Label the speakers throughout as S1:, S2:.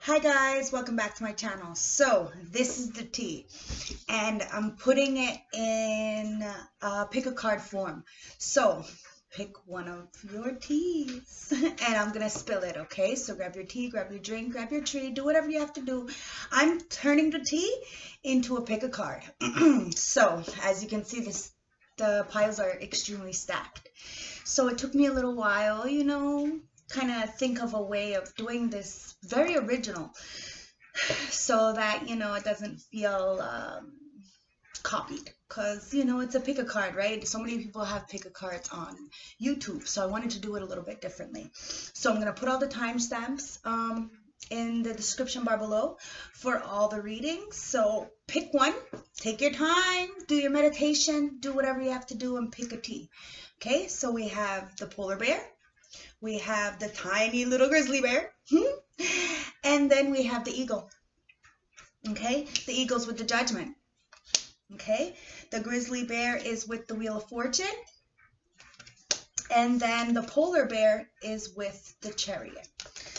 S1: Hi guys, welcome back to my channel. So this is the tea and I'm putting it in pick a card form. So pick one of your teas and I'm gonna spill it, okay? So grab your tea, grab your drink, grab your tree, do whatever you have to do. I'm turning the tea into a pick a card. So as you can see, the piles are extremely stacked. So it took me a little while, kind of think of a way of doing this very original so that it doesn't feel copied, because it's a pick a card, right? So many people have pick a cards on YouTube, so I wanted to do it a little bit differently. So I'm going to put all the timestamps in the description bar below for all the readings. So pick one, take your time, do your meditation, do whatever you have to do, and pick a tea. Okay, so we have the polar bear, we have the tiny little grizzly bear, and then we have the eagle. Okay, the eagle's with the judgment. Okay, the grizzly bear is with the wheel of fortune, and then the polar bear is with the chariot.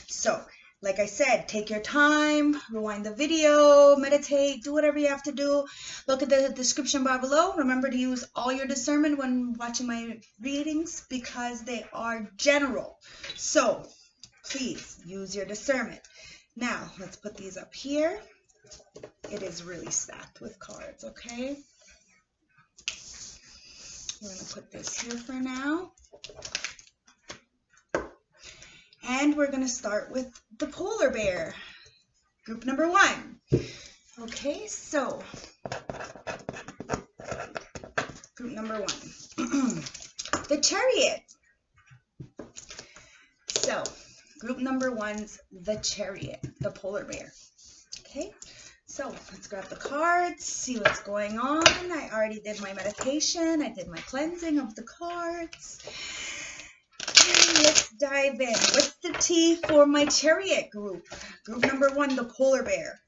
S1: So like I said, take your time, rewind the video, meditate, do whatever you have to do. Look at the description bar below. Remember to use all your discernment when watching my readings because they are general. So please use your discernment. Now, let's put these up here. It is really stacked with cards, okay? We're going to put this here for now. And we're going to start with the polar bear, group number one. Okay, so group number one, the chariot. So group number one's the chariot, the polar bear. Okay, so let's grab the cards, see what's going on. I already did my meditation. I did my cleansing of the cards. Let's dive in. What's the tea for my chariot group? Group number one, the polar bear.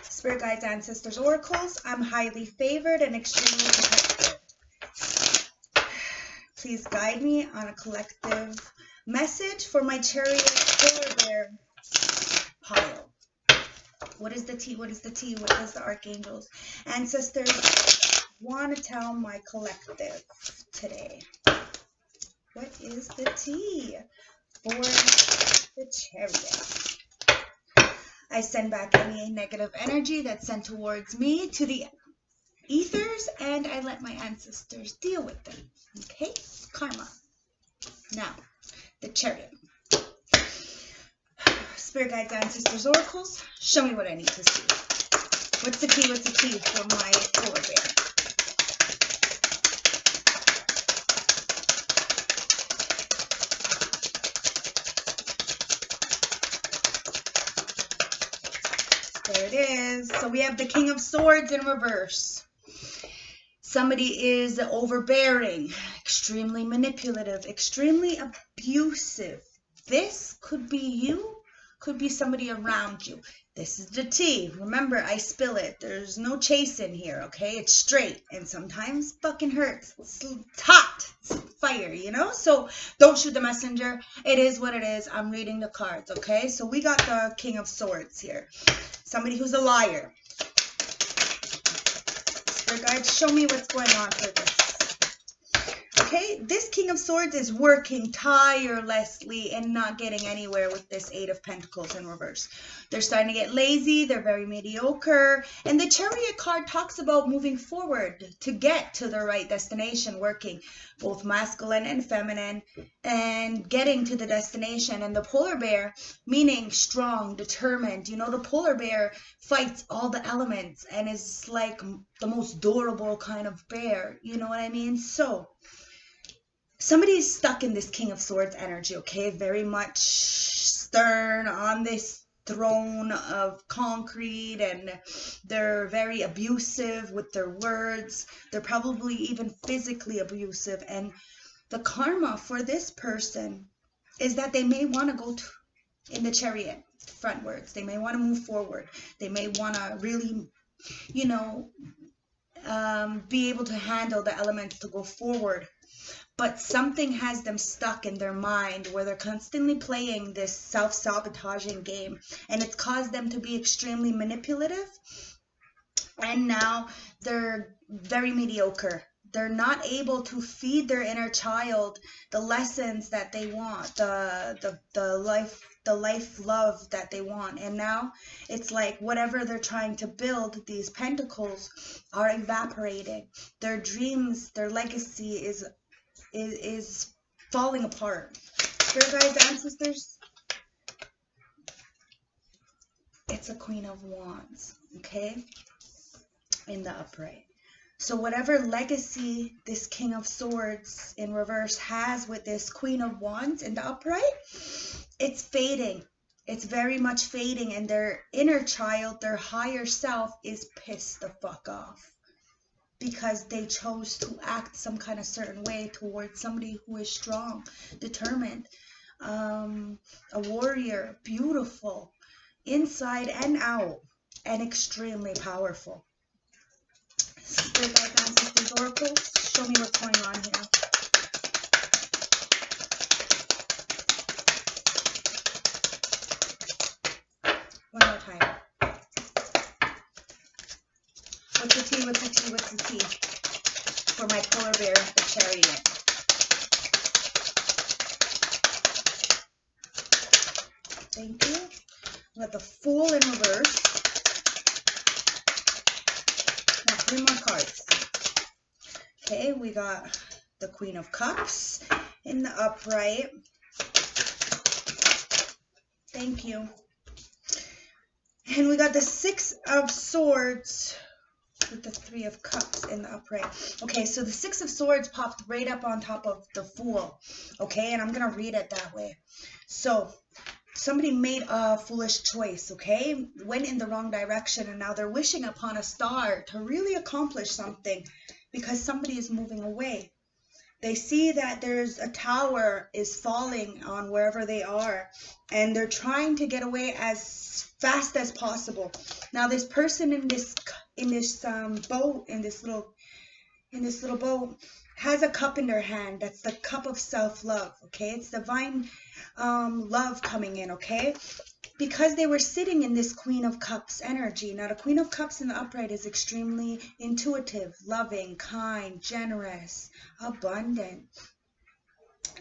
S1: Spirit guides, ancestors, oracles. I'm highly favored and extremely protected. Please guide me on a collective message for my chariot polar bear pile. What is the tea? What is the tea? What does the archangels, ancestors want to tell my collective today? What is the tea for the chariot? I send back any negative energy that's sent towards me to the ethers, and I let my ancestors deal with them. Okay? Karma. Now, the chariot. Spirit guides, ancestors, oracles, show me what I need to see. What's the tea? What's the tea for my polar bear? There it is. So we have the King of Swords in reverse. Somebody is overbearing, extremely manipulative, extremely abusive. This could be you, could be somebody around you. This is the tea. Remember, I spill it. There's no chasing here, okay? It's straight, and sometimes fucking hurts. It's hot. It's fire, So don't shoot the messenger. It is what it is. I'm reading the cards, okay? So we got the King of Swords here. Somebody who's a liar. Spirit guides, show me what's going on for this. Okay, this King of Swords is working tirelessly and not getting anywhere with this Eight of Pentacles in reverse. They're starting to get lazy. They're very mediocre. And the Chariot card talks about moving forward to get to the right destination, working both masculine and feminine and getting to the destination. And the polar bear, meaning strong, determined. The polar bear fights all the elements and is like the most durable kind of bear. You know what I mean? So somebody is stuck in this King of Swords energy, okay? Very much stern on this throne of concrete, and they're very abusive with their words. They're probably even physically abusive. And the karma for this person is that they may want to go in the chariot frontwards. They may want to move forward. They may want to really, be able to handle the elements to go forward. but something has them stuck in their mind where they're constantly playing this self-sabotaging game, and it's caused them to be extremely manipulative, and now they're very mediocre. They're not able to feed their inner child the lessons that they want, the life love that they want. And now it's like whatever they're trying to build, these pentacles are evaporating. Their dreams, their legacy is falling apart. Spirit guides, ancestors, it's a Queen of Wands, okay, in the upright. So whatever legacy this King of Swords in reverse has with this Queen of Wands in the upright, it's fading. It's very much fading, and their inner child, their higher self, is pissed the fuck off because they chose to act some kind of certain way towards somebody who is strong, determined, a warrior, beautiful, inside and out, and extremely powerful. Spirit guides, ancestors, oracles, show me what's going on here. One more time. What's the tea? What's the tea? What's the tea? For my polar bear, the Chariot. Thank you. We got the Fool in reverse. Now 3 more cards. Okay, we got the Queen of Cups in the upright. Thank you. And we got the 6 of Swords with the 3 of Cups in the upright. Okay, so the 6 of Swords popped right up on top of the Fool. Okay, and I'm going to read it that way. So somebody made a foolish choice, okay? Went in the wrong direction, and now they're wishing upon a star to really accomplish something because somebody is moving away. They see that there's a tower is falling on wherever they are, and they're trying to get away as fast as possible. Now this person in this boat, in this little boat, has a cup in their hand. That's the cup of self-love, okay? It's divine love coming in, okay? Because they were sitting in this Queen of Cups energy. Now the Queen of Cups in the upright is extremely intuitive, loving, kind, generous, abundant.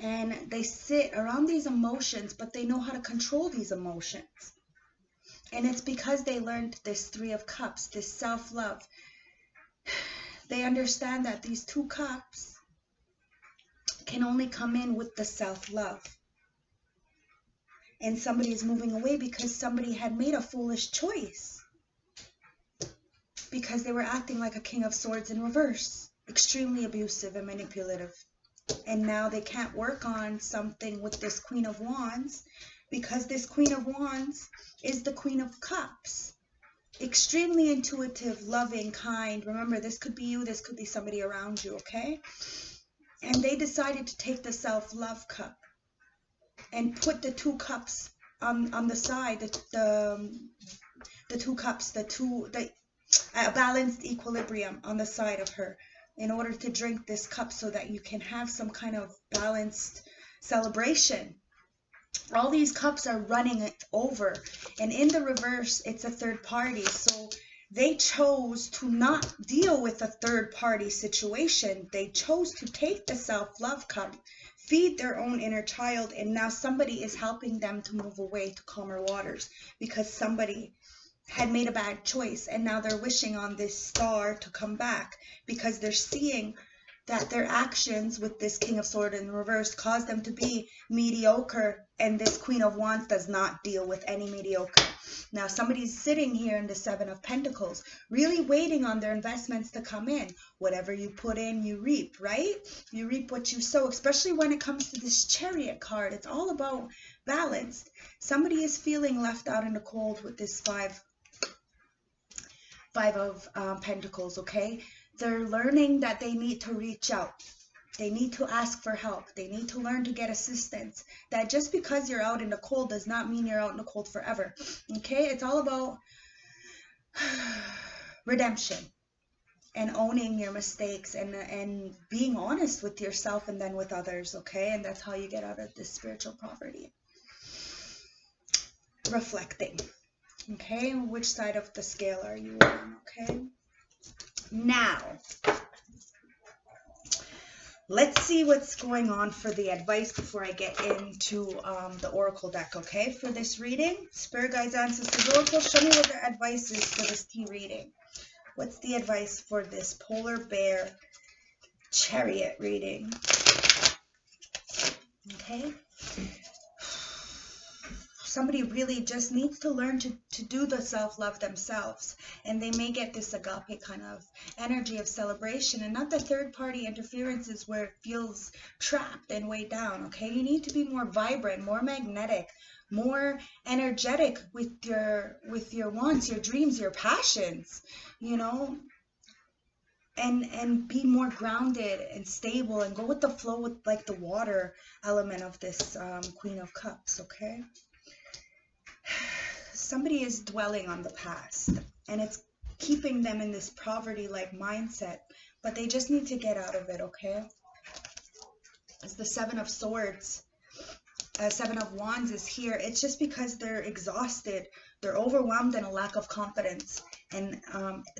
S1: And they sit around these emotions, but they know how to control these emotions. And it's because they learned this 3 of Cups, this self-love. They understand that these 2 cups can only come in with the self-love. And somebody is moving away because somebody had made a foolish choice. Because they were acting like a King of Swords in reverse. Extremely abusive and manipulative. And now they can't work on something with this Queen of Wands. Because this Queen of Wands is the Queen of Cups. Extremely intuitive, loving, kind. Remember, this could be you, this could be somebody around you, okay? And they decided to take the self-love cup and put the 2 cups on the side, the 2 cups, a balanced equilibrium on the side of her in order to drink this cup so that you can have some kind of balanced celebration. All these cups are running it over, and in the reverse it's a third party. So they chose to not deal with a third party situation. They chose to take the self-love cup, feed their own inner child, and now somebody is helping them to move away to calmer waters because somebody had made a bad choice, and now they're wishing on this star to come back because they're seeing that their actions with this King of Swords in reverse caused them to be mediocre, and this Queen of Wands does not deal with any mediocre. Now somebody's sitting here in the 7 of Pentacles, really waiting on their investments to come in. Whatever you put in, you reap, right? You reap what you sow, especially when it comes to this Chariot card. It's all about balance. Somebody is feeling left out in the cold with this 5 of Pentacles, okay? They're learning that they need to reach out. They need to ask for help. They need to learn to get assistance. That just because you're out in the cold does not mean you're out in the cold forever. Okay? It's all about redemption. and owning your mistakes and being honest with yourself and then with others, okay? And that's how you get out of this spiritual poverty. Reflecting, okay? Which side of the scale are you on, okay? Now, let's see what's going on for the advice before I get into the oracle deck, okay? For this reading, Spirit Guides, Ancestors, Oracle, show me what the advice is for this tea reading. What's the advice for this Polar Bear Chariot reading? Okay? Somebody really just needs to learn to do the self-love themselves, and they may get this agape kind of energy of celebration and not the third-party interferences where it feels trapped and weighed down, okay? You need to be more vibrant, more magnetic, more energetic with your wants, your dreams, your passions, you know, and be more grounded and stable and go with the flow with like the water element of this Queen of Cups, okay? Somebody is dwelling on the past, and it's keeping them in this poverty-like mindset, but they just need to get out of it, okay? It's the Seven of Swords. Seven of Wands is here. It's just because they're exhausted, they're overwhelmed, and a lack of confidence, and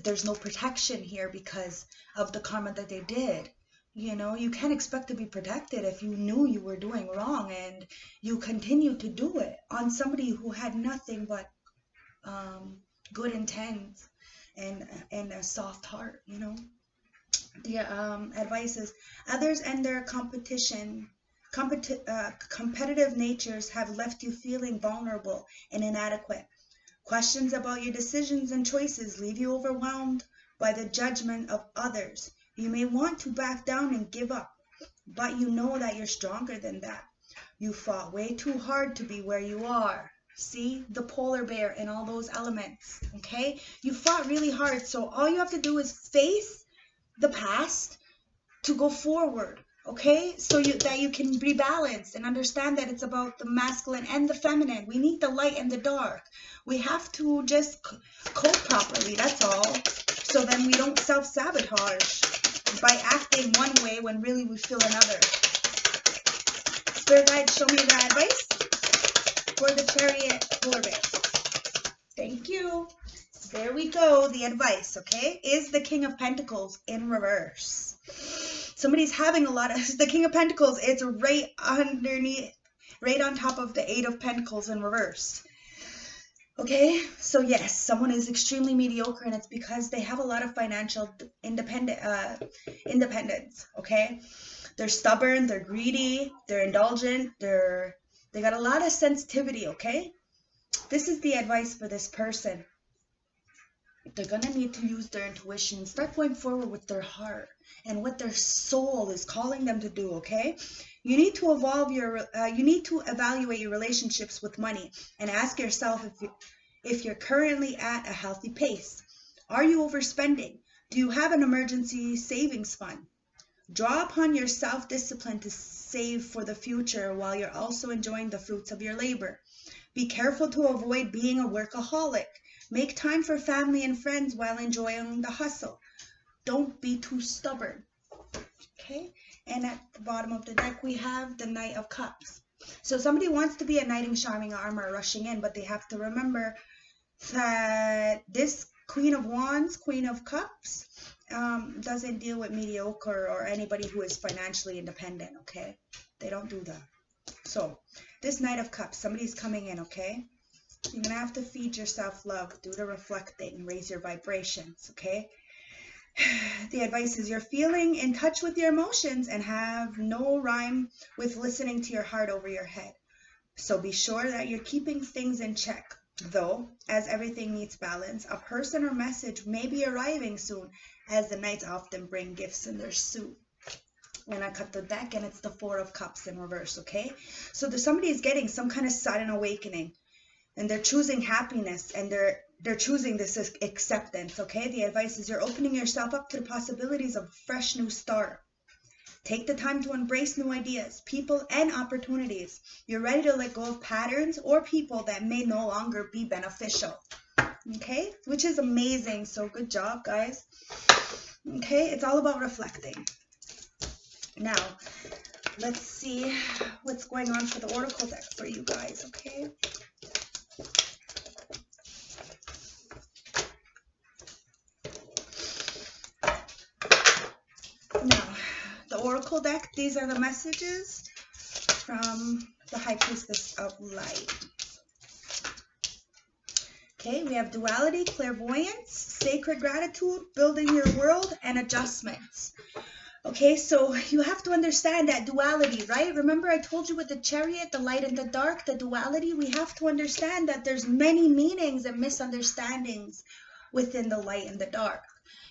S1: there's no protection here because of the karma that they did. You know, you can't expect to be protected if you knew you were doing wrong and you continue to do it on somebody who had nothing but good intent and a soft heart, you know. The advice is, others and their competitive natures have left you feeling vulnerable and inadequate. Questions about your decisions and choices leave you overwhelmed by the judgment of others. You may want to back down and give up, but you know that you're stronger than that. You fought way too hard to be where you are. See, the polar bear and all those elements, okay? You fought really hard, so all you have to do is face the past to go forward, okay? So that you can rebalance and understand that it's about the masculine and the feminine. We need the light and the dark. We have to just cope properly, that's all. So then we don't self-sabotage by acting one way when really we feel another. Spirit guide, show me the advice for the Chariot polar bear. Thank you. There we go. The advice, okay, is the King of Pentacles in reverse. Somebody's having a lot of the King of Pentacles. It's right underneath, right on top of the Eight of Pentacles in reverse. Okay, so yes, someone is extremely mediocre, and it's because they have a lot of financial independence, okay? They're stubborn, they're greedy, they're indulgent, they got a lot of sensitivity, okay? This is the advice for this person. They're going to need to use their intuition and start going forward with their heart and what their soul is calling them to do, okay? You need to evaluate your relationships with money and ask yourself if you're currently at a healthy pace. Are you overspending? Do you have an emergency savings fund? Draw upon your self-discipline to save for the future while you're also enjoying the fruits of your labor. Be careful to avoid being a workaholic. Make time for family and friends while enjoying the hustle. Don't be too stubborn. Okay? And at the bottom of the deck, we have the Knight of Cups. So somebody wants to be a knight in shining armor rushing in, but they have to remember that this Queen of Wands, Queen of Cups, doesn't deal with mediocre or anybody who is financially independent, okay? They don't do that. So, this Knight of Cups, somebody's coming in, okay? You're going to have to feed yourself love, do the reflecting, raise your vibrations, okay? The advice is you're feeling in touch with your emotions and have no rhyme with listening to your heart over your head. So be sure that you're keeping things in check. Though, as everything needs balance, a person or message may be arriving soon, as the Knights often bring gifts in their suit. When I cut the deck, and it's the Four of Cups in reverse, okay? So somebody is getting some kind of sudden awakening, and they're choosing happiness, and they're choosing this acceptance, okay? The advice is you're opening yourself up to the possibilities of a fresh new start. Take the time to embrace new ideas, people, and opportunities. You're ready to let go of patterns or people that may no longer be beneficial, okay? Which is amazing, so good job, guys. Okay, it's all about reflecting. Now, let's see what's going on for the oracle deck for you guys, okay? Now, the oracle deck, these are the messages from the High Priestess of Light. Okay, we have duality, clairvoyance, sacred gratitude, building your world, and adjustments. Okay, so you have to understand that duality, right? Remember I told you with the chariot, the light and the dark, the duality, we have to understand that there's many meanings and misunderstandings within the light and the dark.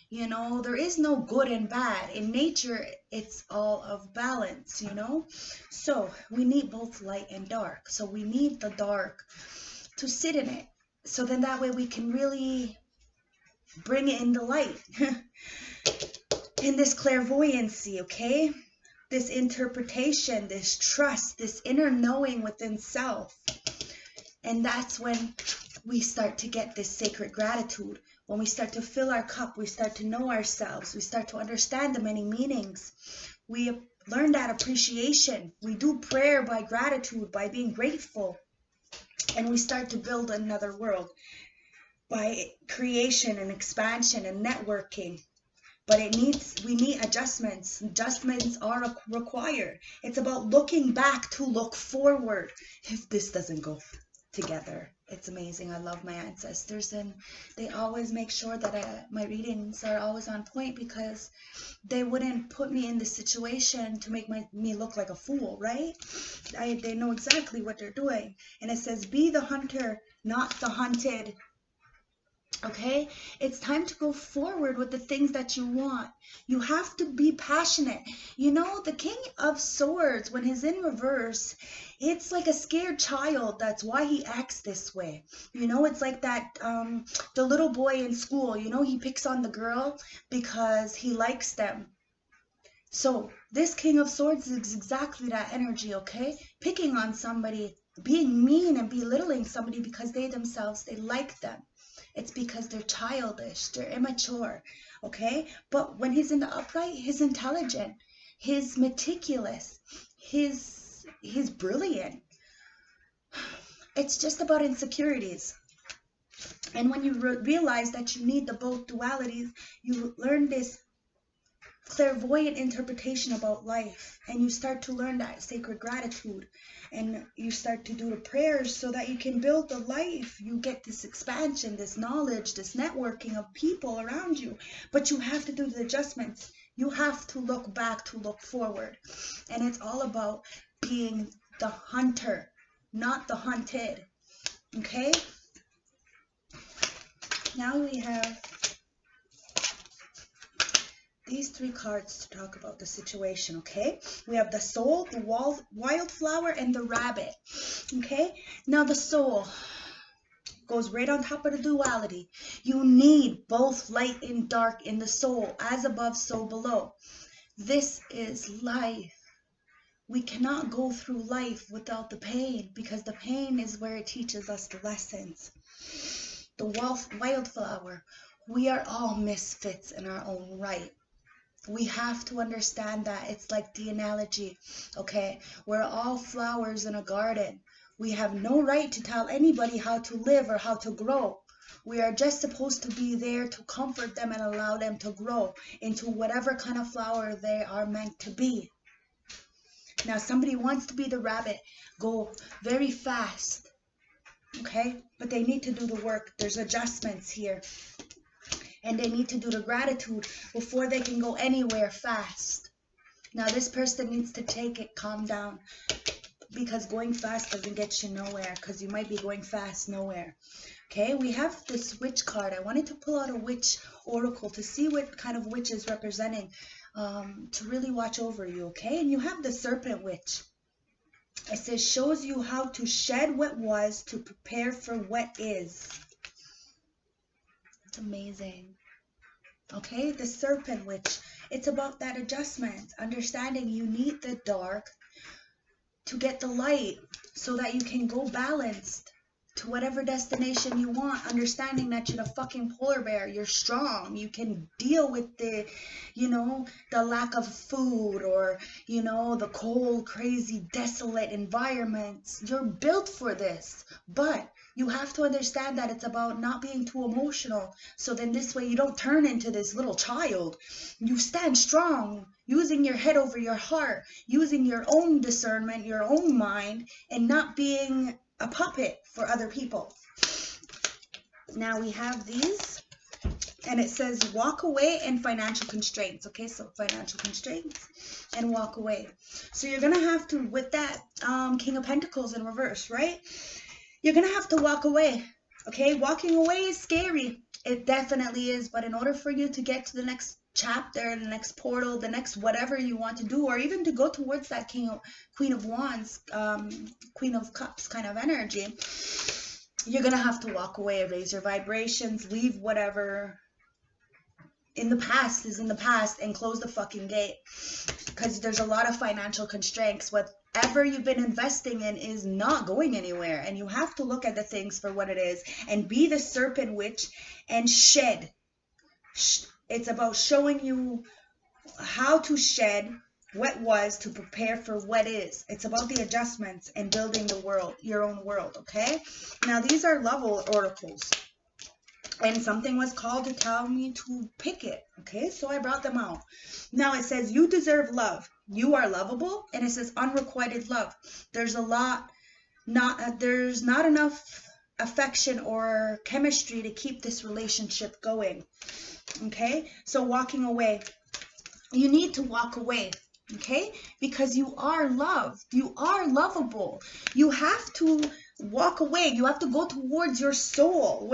S1: You know, there is no good and bad. In nature, it's all of balance, you know? So we need both light and dark. So we need the dark to sit in it. So then that way we can really bring it in the light. In this clairvoyancy, okay? This interpretation, this trust, this inner knowing within self. And that's when we start to get this sacred gratitude. When we start to fill our cup, we start to know ourselves. We start to understand the many meanings. We learn that appreciation. We do prayer by gratitude, by being grateful. And we start to build another world by creation and expansion and networking. But we need adjustments. Adjustments are required. It's about looking back to look forward. If this doesn't go together, it's amazing. I love my ancestors, and they always make sure that my readings are always on point, because they wouldn't put me in this situation to make me look like a fool, right? They know exactly what they're doing. And it says, be the hunter, not the hunted. Okay, it's time to go forward with the things that you want. You have to be passionate. You know, the King of Swords, when he's in reverse, it's like a scared child. That's why he acts this way. You know, it's like that, the little boy in school, you know, he picks on the girl because he likes them. So this King of Swords is exactly that energy, okay? Picking on somebody, being mean and belittling somebody because they like them. It's because they're childish, they're immature, okay? But when he's in the upright, he's intelligent, he's meticulous, he's brilliant. It's just about insecurities. And when you realize that you need the both dualities, you learn this clairvoyant interpretation about life, and you start to learn that sacred gratitude, and you start to do the prayers so that you can build the life. You get this expansion, this knowledge, this networking of people around you. But you have to do the adjustments. You have to look back to look forward. And it's all about being the hunter, not the hunted. Okay? Now we have these three cards to talk about the situation, okay? We have the soul, the wildflower, and the rabbit, okay? Now the soul goes right on top of the duality. You need both light and dark in the soul, as above, so below. This is life. We cannot go through life without the pain, because the pain is where it teaches us the lessons. The wildflower, we are all misfits in our own right. We have to understand that. It's like the analogy, okay? We're all flowers in a garden. We have no right to tell anybody how to live or how to grow. We are just supposed to be there to comfort them and allow them to grow into whatever kind of flower they are meant to be. Now, somebody wants to be the rabbit, go very fast, okay? But they need to do the work. There's adjustments here. And they need to do the gratitude before they can go anywhere fast. Now this person needs to take it, calm down, because going fast doesn't get you nowhere, because you might be going fast nowhere. Okay, we have this witch card. I wanted to pull out a witch oracle to see what kind of witch is representing, to really watch over you, okay? And you have the serpent witch. It says, shows you how to shed what was to prepare for what is. It's amazing. Okay, the serpent witch. It's about that adjustment, understanding you need the dark to get the light so that you can go balanced to whatever destination you want, understanding that you're a fucking polar bear. You're strong. You can deal with the, the lack of food, or, the cold, crazy, desolate environments. You're built for this. But you have to understand that it's about not being too emotional. So then this way you don't turn into this little child. You stand strong, using your head over your heart, using your own discernment, your own mind, and not being a puppet for other people. Now we have these, and it says walk away and financial constraints. Okay, so financial constraints and walk away. So you're going to have to, with that King of Pentacles in reverse, right? You're going to have to walk away. Okay, walking away is scary. It definitely is. But in order for you to get to the next chapter, the next portal, the next whatever you want to do, or even to go towards that Queen of Wands, Queen of Cups kind of energy, you're going to have to walk away, raise your vibrations, leave whatever in the past is in the past, and close the fucking gate. Because there's a lot of financial constraints. Whatever you've been investing in is not going anywhere. And you have to look at the things for what it is and be the serpent witch and shed. It's about showing you how to shed what was to prepare for what is. It's about the adjustments and building the world, your own world, okay? Now, these are love oracles. And something was called to tell me to pick it, okay? So I brought them out. Now, it says, you deserve love. You are lovable. And it says unrequited love. There's there's not enough affection or chemistry to keep this relationship going. Okay, so walking away. You need to walk away, okay? Because you are loved. You are lovable. You have to walk away. You have to go towards your soul.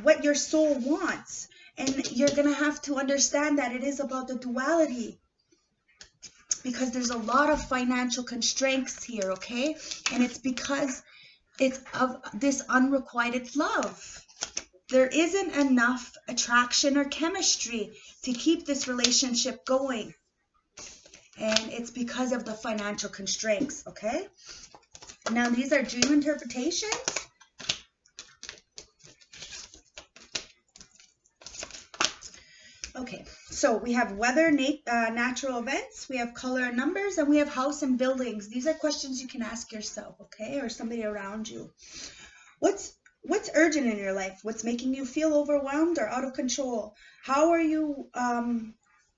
S1: What your soul wants. And you're going to have to understand that it is about the duality. Because there's a lot of financial constraints here, okay? And it's because it's of this unrequited love. There isn't enough attraction or chemistry to keep this relationship going. And it's because of the financial constraints, okay? Now, these are dream interpretations. Okay, so we have weather, natural events, we have color and numbers, and we have house and buildings. These are questions you can ask yourself, okay, or somebody around you. What's urgent in your life? What's making you feel overwhelmed or out of control? How are you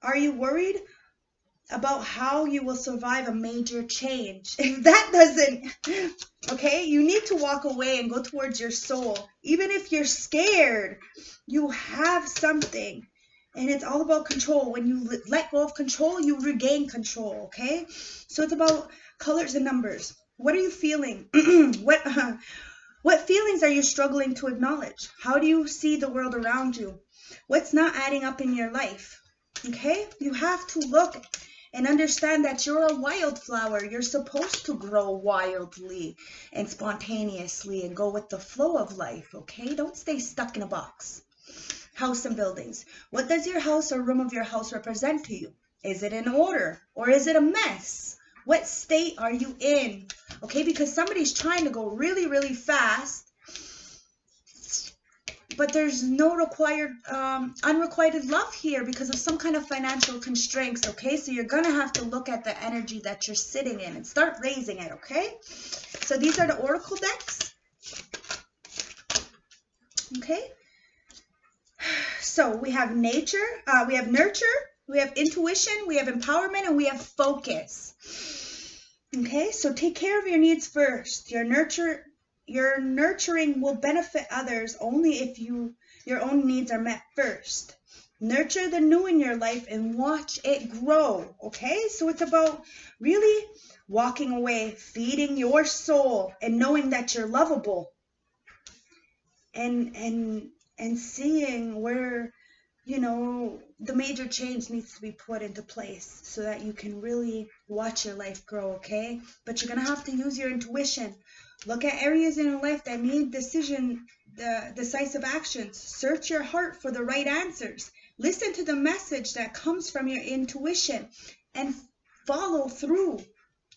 S1: worried about how you will survive a major change? If that doesn't, okay, you need to walk away and go towards your soul. Even if you're scared, you have something. And it's all about control. When you let go of control, you regain control, okay? So it's about colors and numbers. What are you feeling? What feelings are you struggling to acknowledge? How do you see the world around you? What's not adding up in your life? Okay? You have to look and understand that you're a wildflower. You're supposed to grow wildly and spontaneously and go with the flow of life, okay? Don't stay stuck in a box. House and buildings. What does your house or room of your house represent to you? Is it in order or is it a mess? What state are you in? Okay, because somebody's trying to go really, really fast, but there's no unrequited love here because of some kind of financial constraints, okay? So you're going to have to look at the energy that you're sitting in and start raising it, okay? So these are the oracle decks, okay? So we have nature, we have nurture, we have intuition, we have empowerment, and we have focus. Okay, so take care of your needs first. Your nurturing will benefit others only if your own needs are met first. Nurture the new in your life and watch it grow. Okay, so it's about really walking away, feeding your soul, and knowing that you're lovable. And seeing where, the major change needs to be put into place so that you can really watch your life grow, okay? But you're going to have to use your intuition. Look at areas in your life that need decisive actions. Search your heart for the right answers. Listen to the message that comes from your intuition and follow through.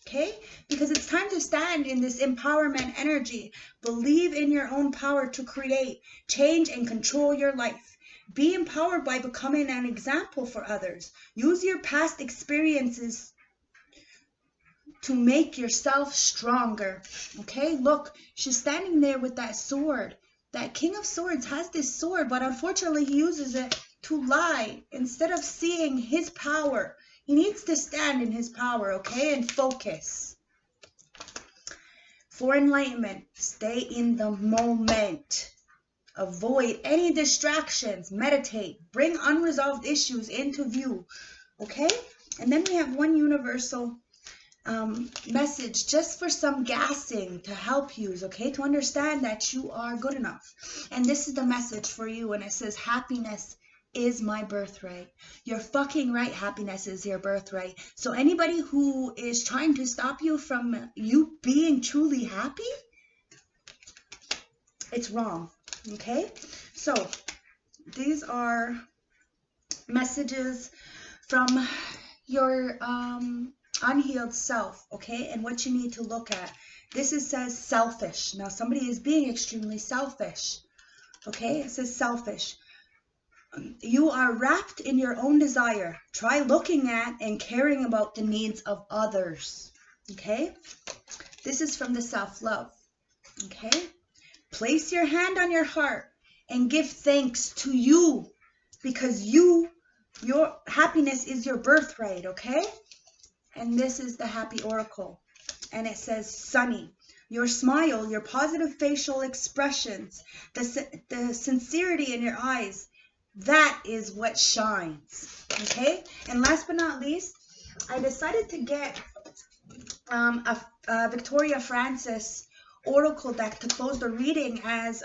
S1: Okay? Because it's time to stand in this empowerment energy. Believe in your own power to create, change, and control your life. Be empowered by becoming an example for others. Use your past experiences to make yourself stronger. Okay? Look, she's standing there with that sword. That King of Swords has this sword, but unfortunately he uses it to lie instead of seeing his power. He needs to stand in his power, okay, and focus. For enlightenment, stay in the moment. Avoid any distractions. Meditate. Bring unresolved issues into view, okay? And then we have one universal message just for some gassing to help you, okay, to understand that you are good enough. And this is the message for you, and it says, happiness is my birthright. You're fucking right, happiness is your birthright. So anybody who is trying to stop you from you being truly happy, it's wrong, okay? So these are messages from your unhealed self, okay, and what you need to look at. This says selfish. Now somebody is being extremely selfish, okay? It says selfish. You are wrapped in your own desire. Try looking at and caring about the needs of others, okay? This is from the self-love, okay? Place your hand on your heart and give thanks to you, because your happiness is your birthright, okay? And this is the Happy Oracle. And it says, Sunny, your smile, your positive facial expressions, the sincerity in your eyes, that is what shines. Okay? And last but not least, I decided to get a Victoria Francis Oracle deck to close the reading as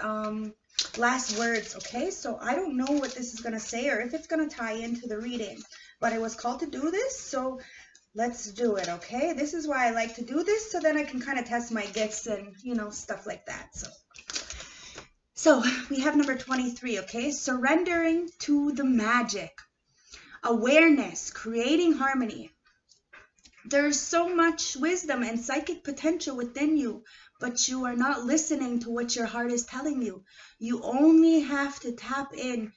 S1: last words. Okay? So I don't know what this is going to say or if it's going to tie into the reading. But I was called to do this, so let's do it, okay? This is why I like to do this, so then I can kind of test my gifts and, you know, stuff like that. So we have number 23, okay? Surrendering to the magic. Awareness, creating harmony. There's so much wisdom and psychic potential within you, but you are not listening to what your heart is telling you. You only have to tap in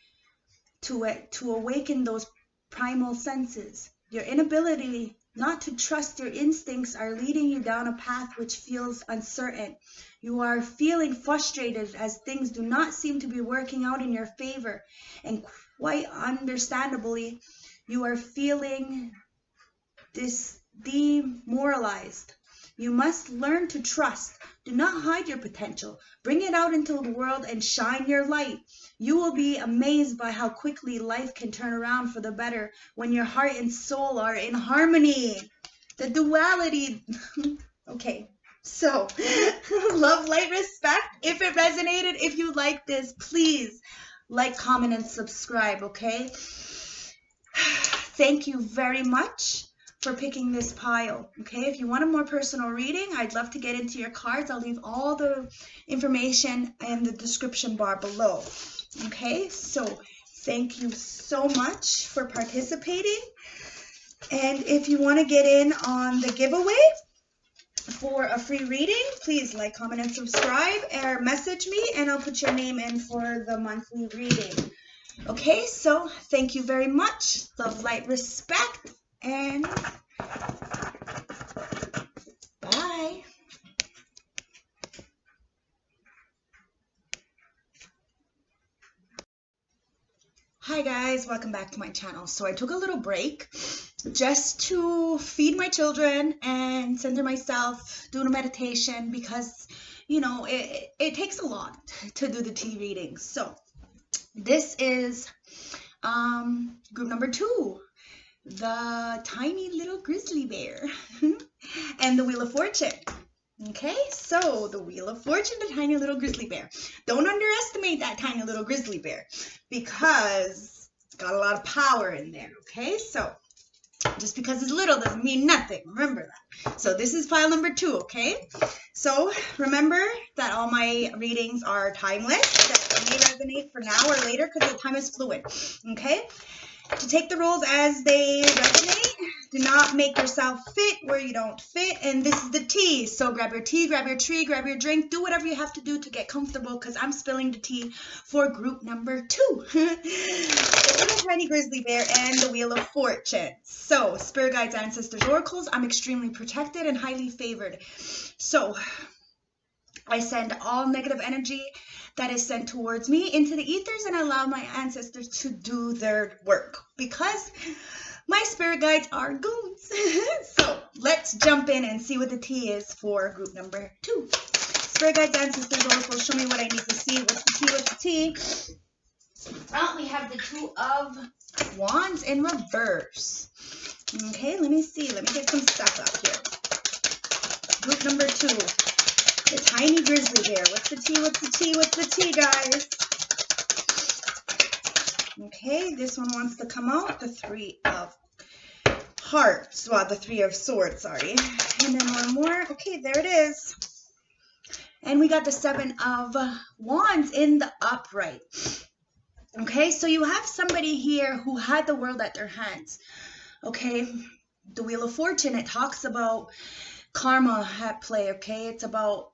S1: to it to awaken those primal senses. Your inability not to trust your instincts are leading you down a path which feels uncertain. You are feeling frustrated as things do not seem to be working out in your favor. And quite understandably, you are feeling demoralized. You must learn to trust. Do not hide your potential. Bring it out into the world and shine your light. You will be amazed by how quickly life can turn around for the better when your heart and soul are in harmony. The duality. Okay, so love, light, respect. If it resonated, if you like this, please like, comment, and subscribe, okay? Thank you very much for picking this pile, okay? If you want a more personal reading, I'd love to get into your cards. I'll leave all the information in the description bar below, okay? So thank you so much for participating. And if you want to get in on the giveaway for a free reading, please like, comment, and subscribe, or message me, and I'll put your name in for the monthly reading. Okay, so thank you very much. Love, light, respect, and bye. Hi guys, welcome back to my channel. So I took a little break just to feed my children and center myself, do a meditation, because, you know, it takes a lot to do the tea readings. So this is group number 2. The tiny little grizzly bear and the Wheel of Fortune. Okay, so the Wheel of Fortune, the tiny little grizzly bear. Don't underestimate that tiny little grizzly bear, because it's got a lot of power in there. Okay, so just because it's little doesn't mean nothing. Remember that. So this is pile number 2. Okay, so remember that all my readings are timeless. That may resonate for now or later because the time is fluid. Okay. to take the roles as they resonate. Do not make yourself fit where you don't fit. And this is the tea. So grab your tea, grab your tree, grab your drink. Do whatever you have to do to get comfortable, because I'm spilling the tea for group number 2. The little tiny grizzly bear and the wheel of fortune. So spirit guides, ancestors, oracles. I'm extremely protected and highly favored. So I send all negative energy that is sent towards me into the ethers and allow my ancestors to do their work, because my spirit guides are goons. So let's jump in and see what the tea is for group number 2. Spirit guides, ancestors, oracles, show me what I need to see. What's the tea? What's the tea? We have the 2 of Wands in reverse. Okay, let me see. Let me get some stuff up here. Group number 2. The tiny grizzly bear. What's the tea? What's the tea? What's the tea, guys? Okay, this one wants to come out. The 3 of hearts. Well, the 3 of swords, sorry. And then one more. Okay, there it is. And we got the 7 of wands in the upright. Okay, so you have somebody here who had the world at their hands. Okay, the wheel of fortune, it talks about karma at play. Okay, it's about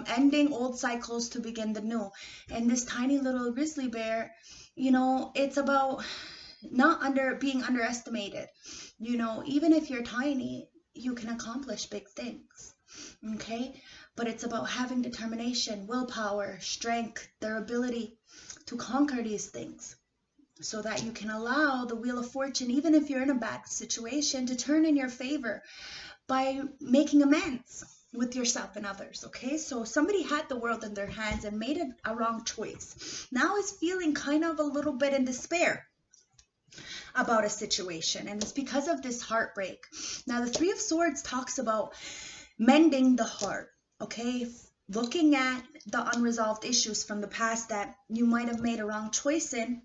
S1: ending old cycles to begin the new. And this tiny little grizzly bear, you know, it's about not being underestimated. You know, even if you're tiny, you can accomplish big things. Okay, but it's about having determination, willpower, strength, their ability to conquer these things, so that you can allow the wheel of fortune, even if you're in a bad situation, to turn in your favor by making amends with yourself and others. Okay, so somebody had the world in their hands and made a wrong choice. Now is feeling kind of a little bit in despair about a situation, and it's because of this heartbreak. Now the 3 of swords talks about mending the heart. Okay, looking at the unresolved issues from the past that you might have made a wrong choice in,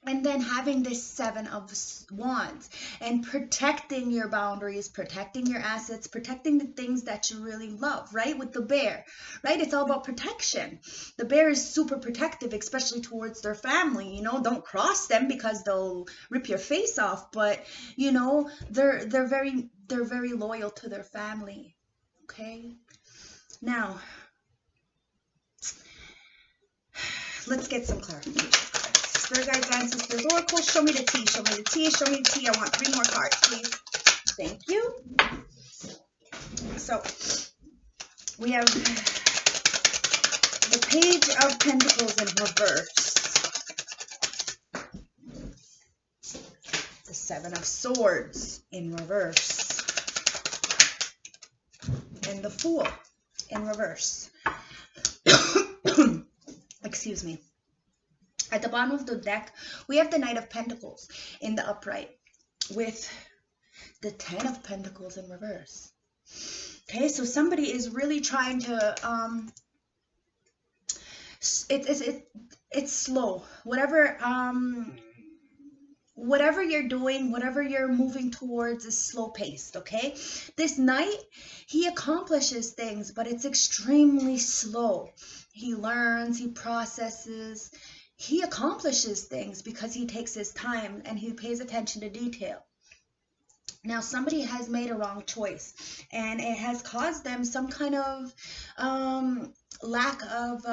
S1: and then having this 7 of wands and protecting your boundaries, protecting your assets, protecting the things that you really love, right? With the bear, right? It's all about protection. The bear is super protective, especially towards their family. You know, don't cross them because they'll rip your face off. But you know, they're very loyal to their family. Okay. Now, let's get some clarification. Spirit guides, ancestors, oracles, show me the tea, show me the tea, show me the tea. I want 3 more cards, please. Thank you. So, we have the Page of Pentacles in reverse. The 7 of Swords in reverse. And the Fool in reverse. Excuse me. At the bottom of the deck, we have the Knight of Pentacles in the upright with the 10 of Pentacles in reverse. Okay, so somebody is really trying to, it's slow. Whatever you're doing, whatever you're moving towards is slow paced, okay? This knight, he accomplishes things, but it's extremely slow. He learns, he processes, he accomplishes things because he takes his time and he pays attention to detail. Now, somebody has made a wrong choice, and it has caused them some kind of lack of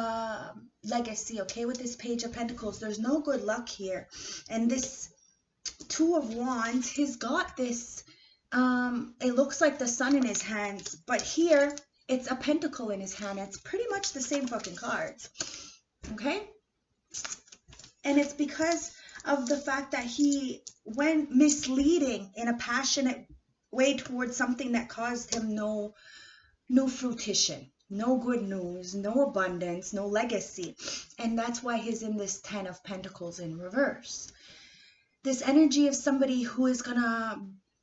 S1: legacy, okay? With this Page of Pentacles, there's no good luck here. And this 2 of Wands, he's got this, it looks like the sun in his hands, but here it's a pentacle in his hand. It's pretty much the same fucking cards, okay? And it's because of the fact that he went misleading in a passionate way towards something that caused him no fruition, no good news, no abundance, no legacy. And that's why he's in this 10 of Pentacles in reverse. This energy of somebody who is gonna,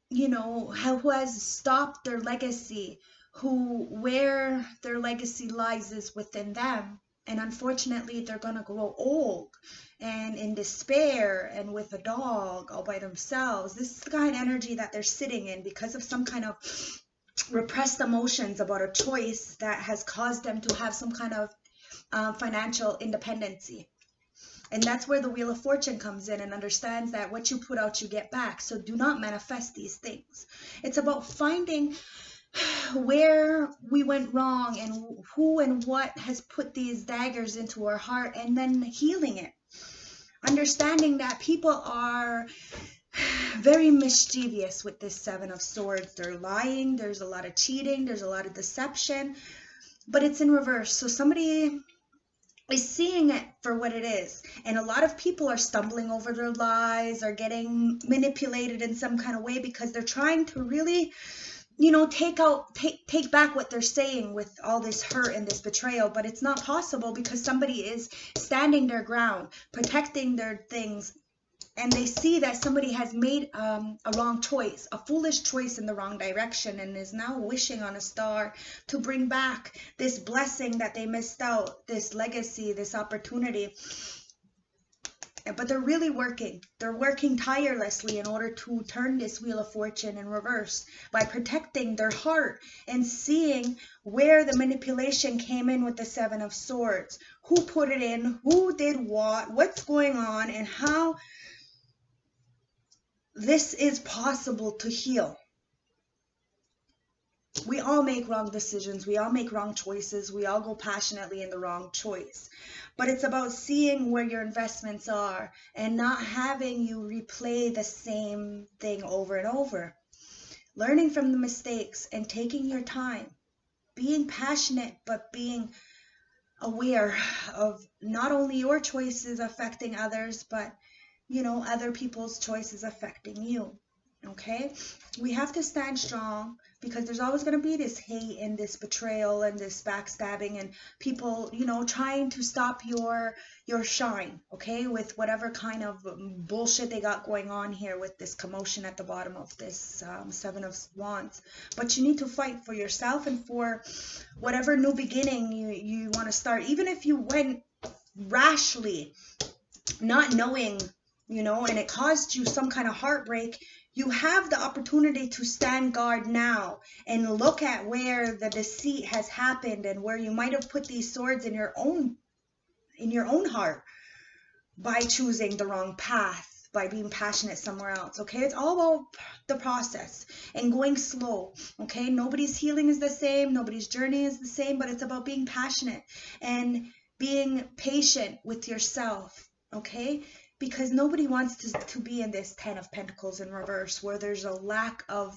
S1: you know, who has stopped their legacy, where their legacy lies is within them. And unfortunately, they're gonna grow old and in despair and with a dog all by themselves. This is the kind of energy that they're sitting in because of some kind of repressed emotions about a choice that has caused them to have some kind of financial independency. And that's where the Wheel of Fortune comes in and understands that what you put out, you get back. So do not manifest these things. It's about finding where we went wrong and who and what has put these daggers into our heart, and then healing it. Understanding that people are very mischievous with this Seven of Swords. They're lying. There's a lot of cheating. There's a lot of deception. But it's in reverse. So somebody is seeing it for what it is. And a lot of people are stumbling over their lies, or getting manipulated in some kind of way because they're trying to really, you know, take back what they're saying with all this hurt and this betrayal. But it's not possible because somebody is standing their ground, protecting their things. And they see that somebody has made a wrong choice, a foolish choice in the wrong direction, and is now wishing on a star to bring back this blessing that they missed out, this legacy, this opportunity. But they're really working. They're working tirelessly in order to turn this Wheel of Fortune in reverse by protecting their heart and seeing where the manipulation came in with the Seven of Swords. Who put it in, who did what, what's going on, and how this is possible to heal. We all make wrong decisions. We all make wrong choices. We all go passionately in the wrong choice. But it's about seeing where your investments are and not having you replay the same thing over and over. Learning from the mistakes and taking your time. Being passionate, but being aware of not only your choices affecting others, but you know, other people's choices affecting you. Okay, we have to stand strong because there's always going to be this hate and this betrayal and this backstabbing and people, you know, trying to stop your shine, okay, with whatever kind of bullshit they got going on here with this commotion at the bottom of this Seven of Wands. But you need to fight for yourself and for whatever new beginning you want to start. Even if you went rashly, not knowing, you know, and it caused you some kind of heartbreak, you have the opportunity to stand guard now and look at where the deceit has happened and where you might have put these swords in your own heart by choosing the wrong path, by being passionate somewhere else. Okay, it's all about the process and going slow. Okay, nobody's healing is the same, nobody's journey is the same, but it's about being passionate and being patient with yourself. Okay, because nobody wants to be in this Ten of Pentacles in reverse where there's a lack of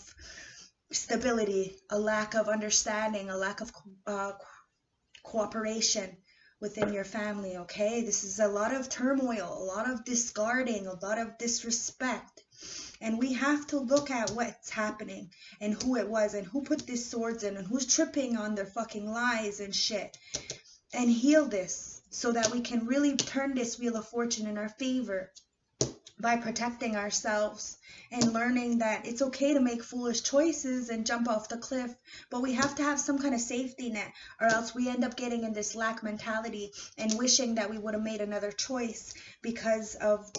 S1: stability, a lack of understanding, a lack of cooperation within your family. Okay, this is a lot of turmoil, a lot of discarding, a lot of disrespect. And we have to look at what's happening and who it was and who put these swords in and who's tripping on their fucking lies and shit, and heal this, so that we can really turn this Wheel of Fortune in our favor by protecting ourselves and learning that it's okay to make foolish choices and jump off the cliff, but we have to have some kind of safety net, or else we end up getting in this lack mentality and wishing that we would have made another choice because of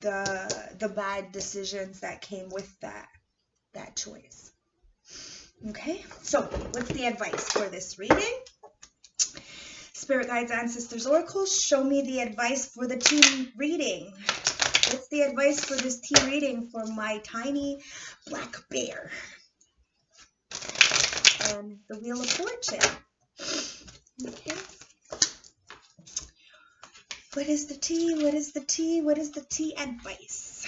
S1: the bad decisions that came with that choice. Okay, so what's the advice for this reading? Spirit guides, ancestors, oracles, show me the advice for the tea reading. What's the advice for this tea reading for my tiny black bear? And the Wheel of Fortune. Okay. What is the tea? What is the tea? What is the tea advice?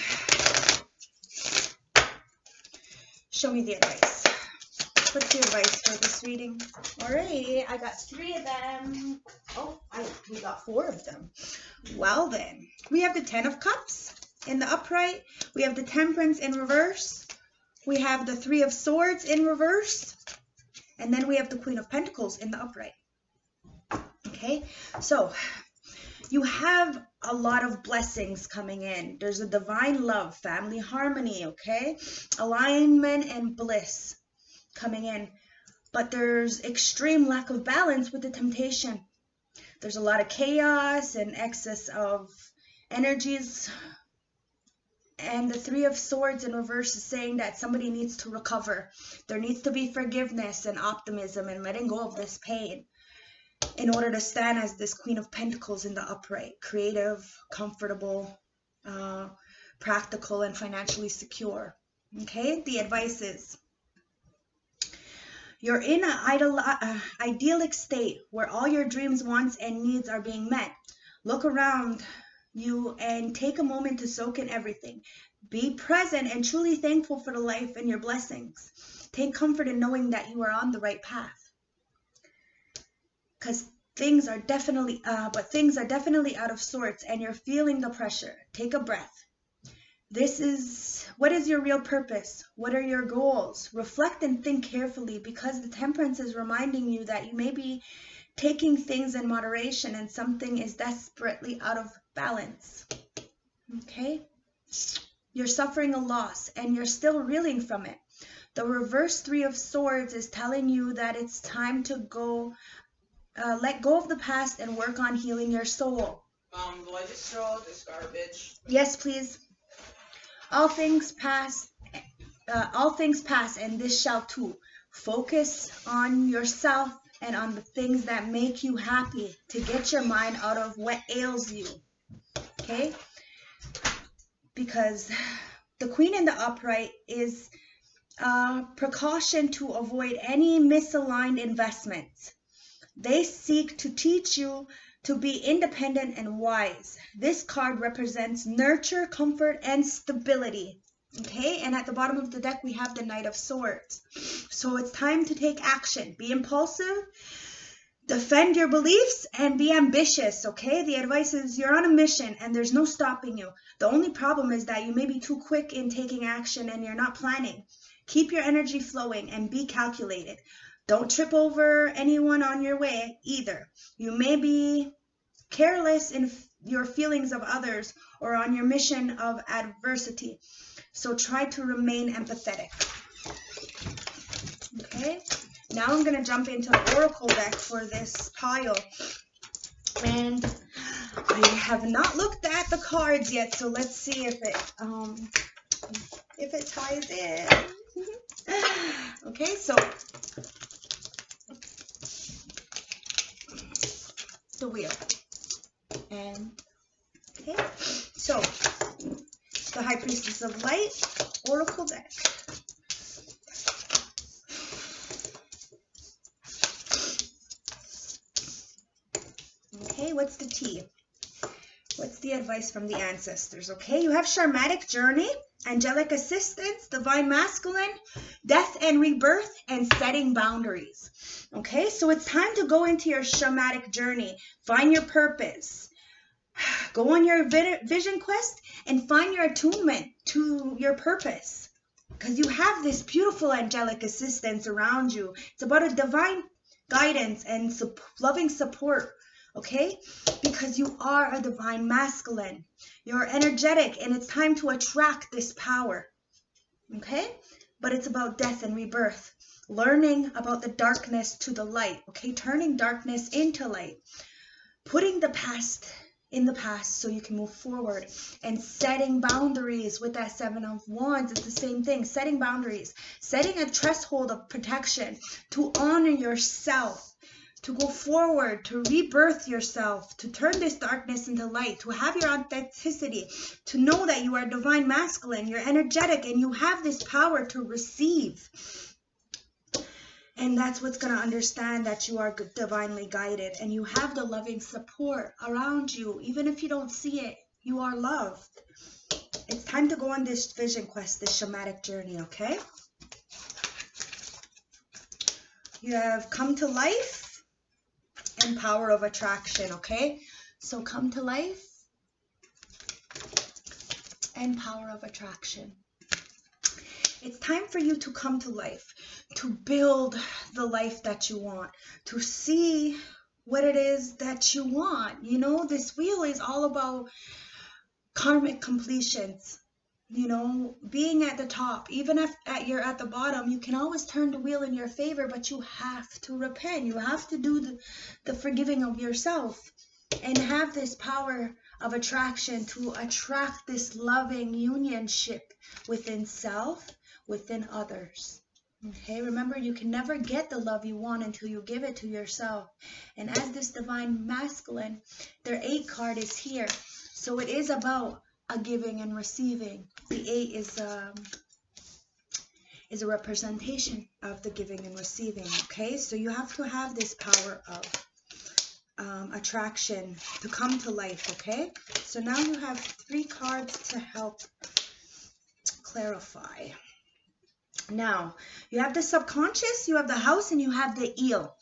S1: Show me the advice. What's the advice for this reading? Alright, I got 3 of them. Oh, we got 4 of them. Well then, we have the 10 of Cups in the upright. We have the Temperance in reverse. We have the 3 of Swords in reverse. And then we have the Queen of Pentacles in the upright. Okay, so you have a lot of blessings coming in. There's a divine love, family harmony, okay? Alignment and bliss coming in, but there's extreme lack of balance with the temptation. There's a lot of chaos and excess of energies, and the 3 of Swords in reverse is saying that somebody needs to recover. There needs to be forgiveness and optimism and letting go of this pain. in order to stand as this Queen of Pentacles in the upright. Creative, comfortable, practical, and financially secure. Okay, the advice is, you're in an idyllic state where all your dreams, wants, and needs are being met. Look around you and take a moment to soak in everything. Be present and truly thankful for the life and your blessings. Take comfort in knowing that you are on the right path. Because things are definitely out of sorts and you're feeling the pressure. Take a breath. What is your real purpose? What are your goals? Reflect and think carefully, because the Temperance is reminding you that you may be taking things in moderation and something is desperately out of balance. Okay? You're suffering a loss and you're still reeling from it. The reverse 3 of Swords is telling you that it's time to let go of the past and work on healing your soul.
S2: Do I just throw out this garbage?
S1: Yes, please. All things pass, and this shall too. Focus on yourself and on the things that make you happy to get your mind out of what ails you. Okay? Because the Queen in the upright is precaution to avoid any misaligned investments. They seek to teach you to be independent and wise. This card represents nurture, comfort, and stability. Okay, and at the bottom of the deck we have the Knight of Swords. So it's time to take action. Be impulsive, defend your beliefs, and be ambitious. Okay, the advice is you're on a mission and there's no stopping you. The only problem is that you may be too quick in taking action and you're not planning. Keep your energy flowing and be calculated. Don't trip over anyone on your way either. You may be careless in your feelings of others or on your mission of adversity. So try to remain empathetic. Okay, now I'm going to jump into the Oracle deck for this pile. And I have not looked at the cards yet, so let's see if it ties in. Okay, so the wheel. And okay, so the High Priestess of Light, Oracle deck. Okay, what's the tea? What's the advice from the ancestors? Okay, you have Shamanic Journey, Angelic Assistance, Divine Masculine, Death and Rebirth, and Setting Boundaries. Okay, so it's time to go into your shamanic journey. Find your purpose. Go on your vision quest and find your attunement to your purpose. Because you have this beautiful angelic assistance around you. It's about a divine guidance and loving support. Okay? Because you are a divine masculine. You're energetic and it's time to attract this power. Okay? But it's about death and rebirth. Learning about the darkness to the light. Okay? Turning darkness into light. Putting the past in the past so you can move forward. And setting boundaries with that 7 of Wands. It's the same thing. Setting boundaries. Setting a threshold of protection to honor yourself. To go forward, to rebirth yourself, to turn this darkness into light, to have your authenticity, to know that you are divine masculine, you're energetic, and you have this power to receive. And that's what's going to understand that you are divinely guided, and you have the loving support around you. Even if you don't see it, you are loved. It's time to go on this vision quest, this shamanic journey, okay? You have come to life. And power of attraction, okay? So come to life and power of attraction. It's time for you to come to life, to build the life that you want, to see what it is that you want. You know, this wheel is all about karmic completions. You know, being at the top, even if you're at the bottom, you can always turn the wheel in your favor, but you have to repent. You have to do the forgiving of yourself and have this power of attraction to attract this loving unionship within self, within others. Okay, remember, you can never get the love you want until you give it to yourself. And as this divine masculine, their 8 card is here. So it is about a giving and receiving. The 8 is a representation of the giving and receiving. Okay, so you have to have this power of attraction to come to life. Okay, so now you have 3 cards to help clarify. Now, you have the subconscious, you have the house, and you have the eel.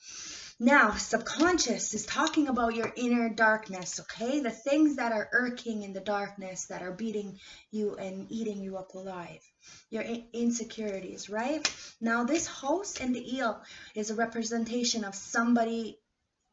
S1: Now, subconscious is talking about your inner darkness, okay? The things that are irking in the darkness, that are beating you and eating you up alive. Your insecurities, right? Now, this house and the eel is a representation of somebody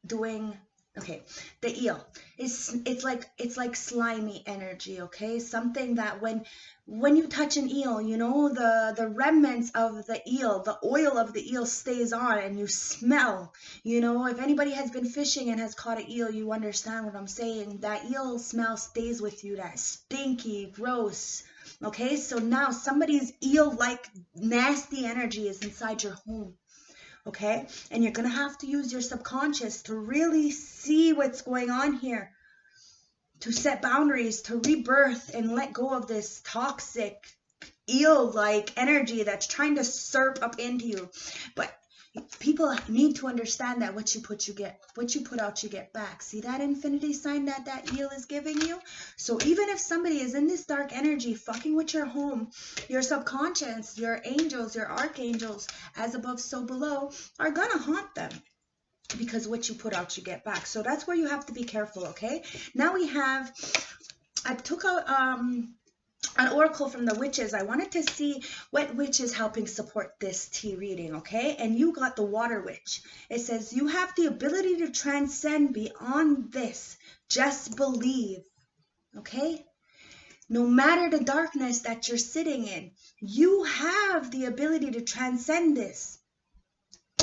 S1: doing... Okay, the eel is it's like slimy energy, okay? Something that when you touch an eel, you know, the remnants of the eel, the oil of the eel stays on, and you smell. You know, if anybody has been fishing and has caught an eel, you understand what I'm saying. That eel smell stays with you, that stinky, gross. Okay, so now somebody's eel-like nasty energy is inside your home. Okay, and you're gonna have to use your subconscious to really see what's going on here, to set boundaries, to rebirth and let go of this toxic eel-like energy that's trying to surf up into you. But people need to understand that what you put out, you get back. See that infinity sign that eel is giving you? So even if somebody is in this dark energy fucking with your home, your subconscious, your angels, your archangels, as above so below, are gonna haunt them, because what you put out, you get back. So that's where you have to be careful. Okay, now I took out an oracle from the witches. I wanted to see what witch is helping support this tea reading, okay? And you got the water witch. It says, you have the ability to transcend beyond this. Just believe, okay? No matter the darkness that you're sitting in, you have the ability to transcend this.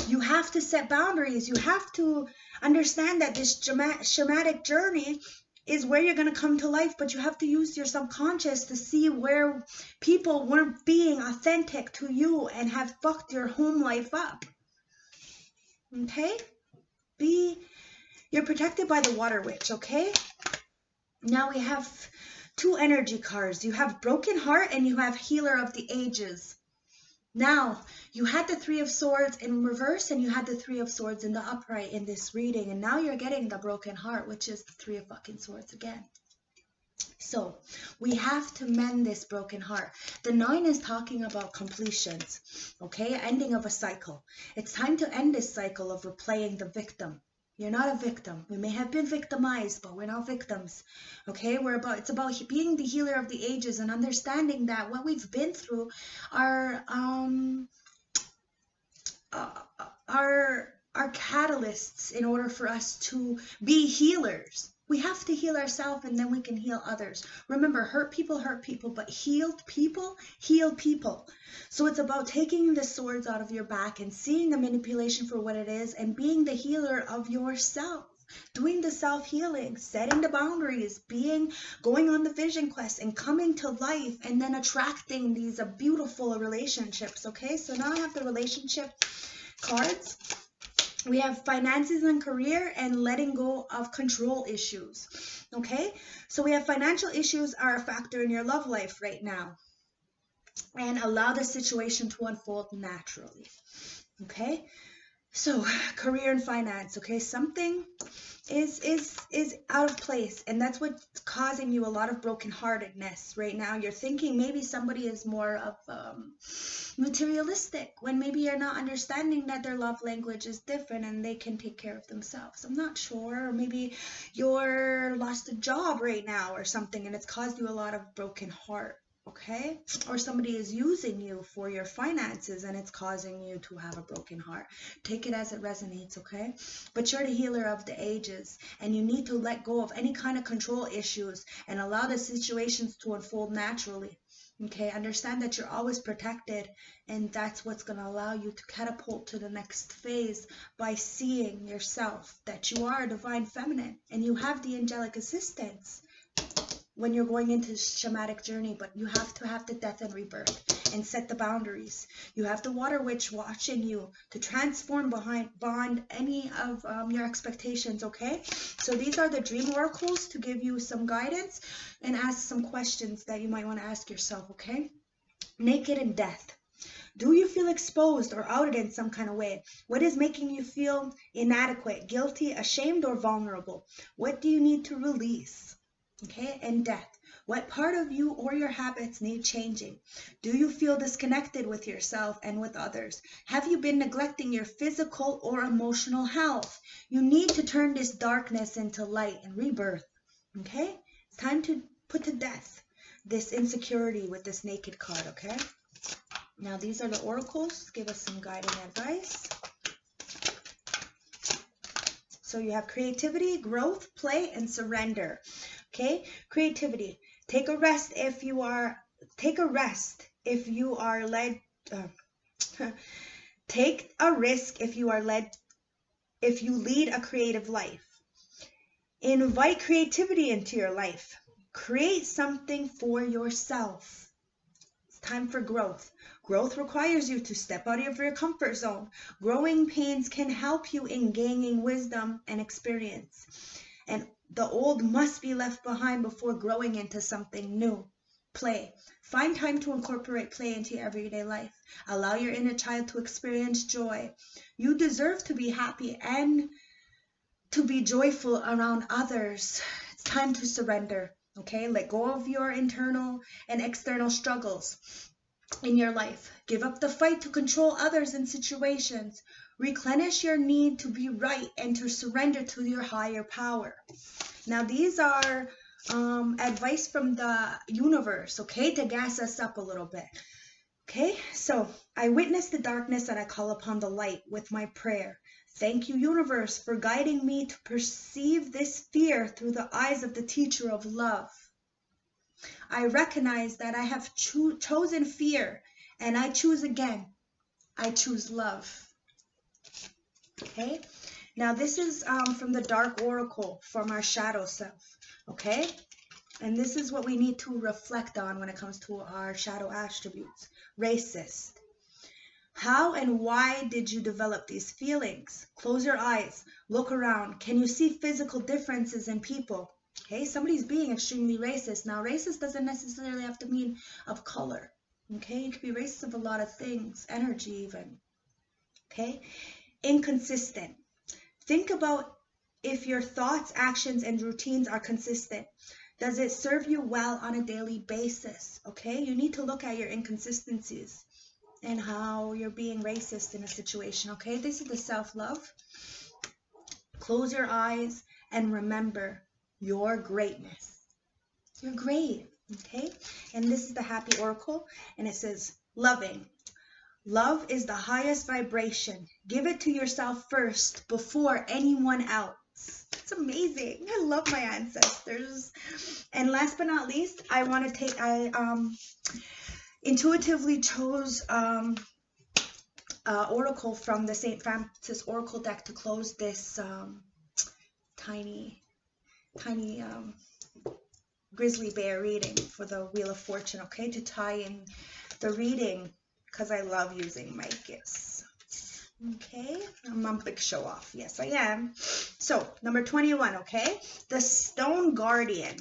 S1: You have to set boundaries. You have to understand that this shamanic journey is where you're going to come to life, but you have to use your subconscious to see where people weren't being authentic to you and have fucked your home life up. Okay? You're protected by the water witch, okay? Now we have 2 energy cards. You have broken heart and you have healer of the ages. Now, you had the 3 of swords in reverse and you had the 3 of swords in the upright in this reading. And now you're getting the broken heart, which is the 3 of fucking swords again. So, we have to mend this broken heart. The 9 is talking about completions, okay? Ending of a cycle. It's time to end this cycle of replaying the victim. You're not a victim. We may have been victimized, but we're not victims. Okay? It's about being the healer of the ages and understanding that what we've been through are catalysts in order for us to be healers. We have to heal ourselves and then we can heal others. Remember, hurt people, but healed people, heal people. So it's about taking the swords out of your back and seeing the manipulation for what it is and being the healer of yourself. Doing the self-healing, setting the boundaries, going on the vision quest and coming to life and then attracting these beautiful relationships. Okay, so now I have the relationship cards. We have finances and career and letting go of control issues. Okay, so we have financial issues are a factor in your love life right now. And allow the situation to unfold naturally. Okay, so career and finance. Okay, something is out of place, and that's what's causing you a lot of brokenheartedness right now. You're thinking maybe somebody is more of materialistic, when maybe you're not understanding that their love language is different and they can take care of themselves. I'm not sure. Or maybe you're lost a job right now or something and it's caused you a lot of broken heart. Okay, or somebody is using you for your finances and it's causing you to have a broken heart. Take it as it resonates, okay? But you're the healer of the ages and you need to let go of any kind of control issues and allow the situations to unfold naturally. Okay, understand that you're always protected, and that's what's going to allow you to catapult to the next phase by seeing yourself that you are a divine feminine and you have the angelic assistance when you're going into this shamanic journey, but you have to have the death and rebirth. and set the boundaries. You have the Water Witch watching you to transform beyond any of your expectations, okay? So these are the dream oracles to give you some guidance and ask some questions that you might want to ask yourself, okay? Naked in death. Do you feel exposed or outed in some kind of way? What is making you feel inadequate, guilty, ashamed, or vulnerable? What do you need to release? Okay, and death. What part of you or your habits need changing? Do you feel disconnected with yourself and with others? Have you been neglecting your physical or emotional health? You need to turn this darkness into light and rebirth. Okay, it's time to put to death this insecurity with this naked card, okay? Now these are the oracles. Give us some guiding advice. So you have creativity, growth, play, and surrender. Okay, creativity. Take a rest if you are led. Take a risk if you lead a creative life. Invite creativity into your life. Create something for yourself. It's time for growth. Growth requires you to step out of your comfort zone. Growing pains can help you in gaining wisdom and experience. And the old must be left behind before growing into something new. Play. Find time to incorporate play into your everyday life. Allow your inner child to experience joy. You deserve to be happy and to be joyful around others. It's time to surrender. Okay, let go of your internal and external struggles in your life. Give up the fight to control others and situations. Replenish your need to be right and to surrender to your higher power. Now these are advice from the universe, okay, to gas us up a little bit. Okay, so I witness the darkness and I call upon the light with my prayer. Thank you, universe, for guiding me to perceive this fear through the eyes of the teacher of love. I recognize that I have chosen fear, and I choose again. I choose love. Okay, now this is from the Dark Oracle from our shadow self. Okay, and this is what we need to reflect on when it comes to our shadow attributes. Racist. How and why did you develop these feelings? Close your eyes. Look around. Can you see physical differences in people? Okay, somebody's being extremely racist. Now, racist doesn't necessarily have to mean of color. Okay, you could be racist of a lot of things, energy even. Okay, inconsistent. Think about if your thoughts, actions, and routines are consistent. Does it serve you well on a daily basis? Okay, you need to look at your inconsistencies and how you're being racist in a situation, okay? This is the self-love. Close your eyes and remember your greatness. You're great, okay? And this is the Happy Oracle, and it says, loving. Love is the highest vibration. Give it to yourself first before anyone else. It's amazing. I love my ancestors. And last but not least, I want to intuitively chose oracle from the St. Francis Oracle deck to close this tiny grizzly bear reading for the Wheel of Fortune, okay, to tie in the reading because I love using my gifts. Okay, I'm a big show off. Yes, I am. So, number 21, okay, the Stone Guardian.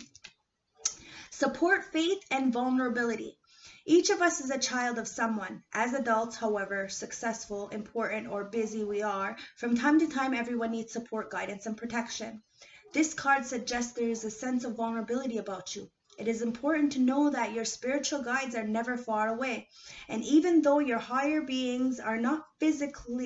S1: Support faith and vulnerability. Each of us is a child of someone. As adults, however successful, important, or busy we are, from time to time everyone needs support, guidance, and protection. This card suggests there is a sense of vulnerability about you. It is important to know that your spiritual guides are never far away. And even though your higher beings are not physical,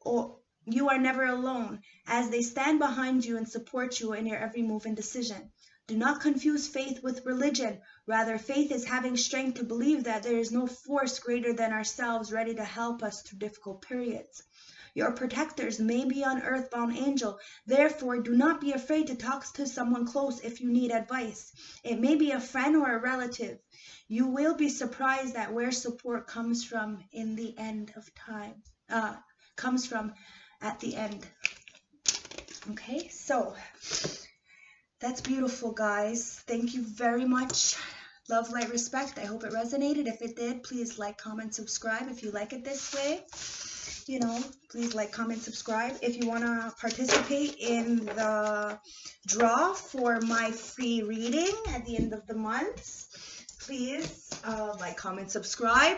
S1: or you are never alone, as they stand behind you and support you in your every move and decision. Do not confuse faith with religion. Rather, faith is having strength to believe that there is no force greater than ourselves ready to help us through difficult periods. Your protectors may be an earthbound angel. Therefore, do not be afraid to talk to someone close if you need advice. It may be a friend or a relative. You will be surprised at where support comes from in the end of time. Comes from at the end. Okay, so that's beautiful, guys. Thank you very much. Love, light, respect. I hope it resonated. If it did, please like, comment, subscribe. If you like it this way, you know, please like, comment, subscribe. If you want to participate in the draw for my free reading at the end of the month, please like, comment, subscribe,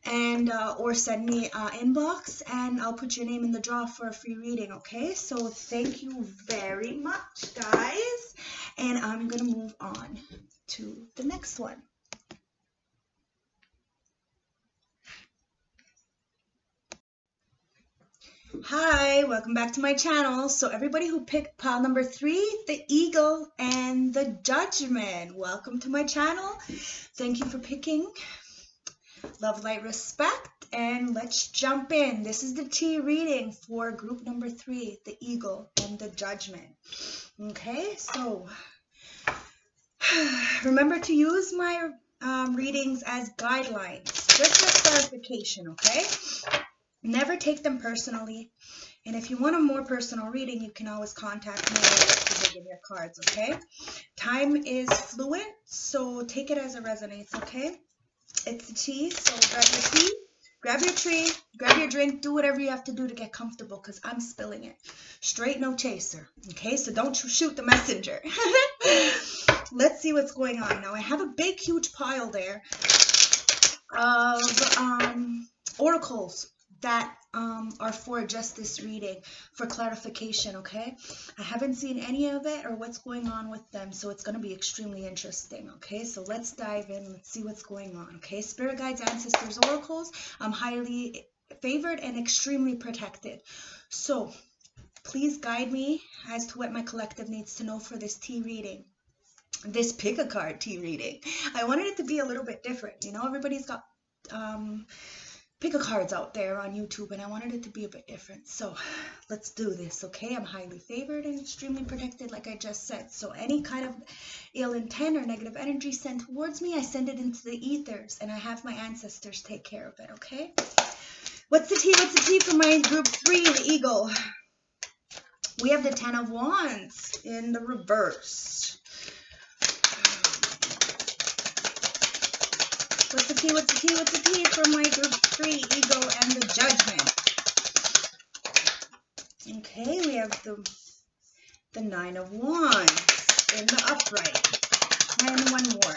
S1: and or send me inbox, and I'll put your name in the draw for a free reading. Okay, so thank you very much, guys, and I'm gonna move on to the next one. Hi, welcome back to my channel. So everybody who picked pile number 3, the Eagle and the Judgment, welcome to my channel. Thank you for picking. Love, light, respect, and let's jump in. This is the T reading for group number 3, the Eagle and the Judgment. Okay, so remember to use my readings as guidelines, just as clarification, okay? Never take them personally. And if you want a more personal reading, you can always contact me to give your cards, okay? Time is fluid, so take it as it resonates, okay? It's the tea, so grab your tea, grab your tree, grab your drink, do whatever you have to do to get comfortable, because I'm spilling it. Straight, no chaser, okay? So don't shoot the messenger. Let's see what's going on. Now, I have a big, huge pile there of oracles that are for just this reading, for clarification, okay? I haven't seen any of it or what's going on with them, so it's going to be extremely interesting, okay? So let's dive in. Let's see what's going on, okay? Spirit guides, ancestors, oracles. I'm highly favored and extremely protected. So please guide me as to what my collective needs to know for this tea reading. This pick a card tea reading. I wanted it to be a little bit different. You know, everybody's got pick a cards out there on YouTube, and I wanted it to be a bit different. So let's do this, okay? I'm highly favored and extremely protected, like I just said. So any kind of ill intent or negative energy sent towards me, I send it into the ethers, and I have my ancestors take care of it, okay? What's the tea? What's the tea for my group 3, the Eagle? We have the 10 of Wands in the reverse. What's the tea? What's the tea? What's the tea for my group 3, Eagle and the Judgment? Okay, we have the 9 of Wands in the upright. And one more.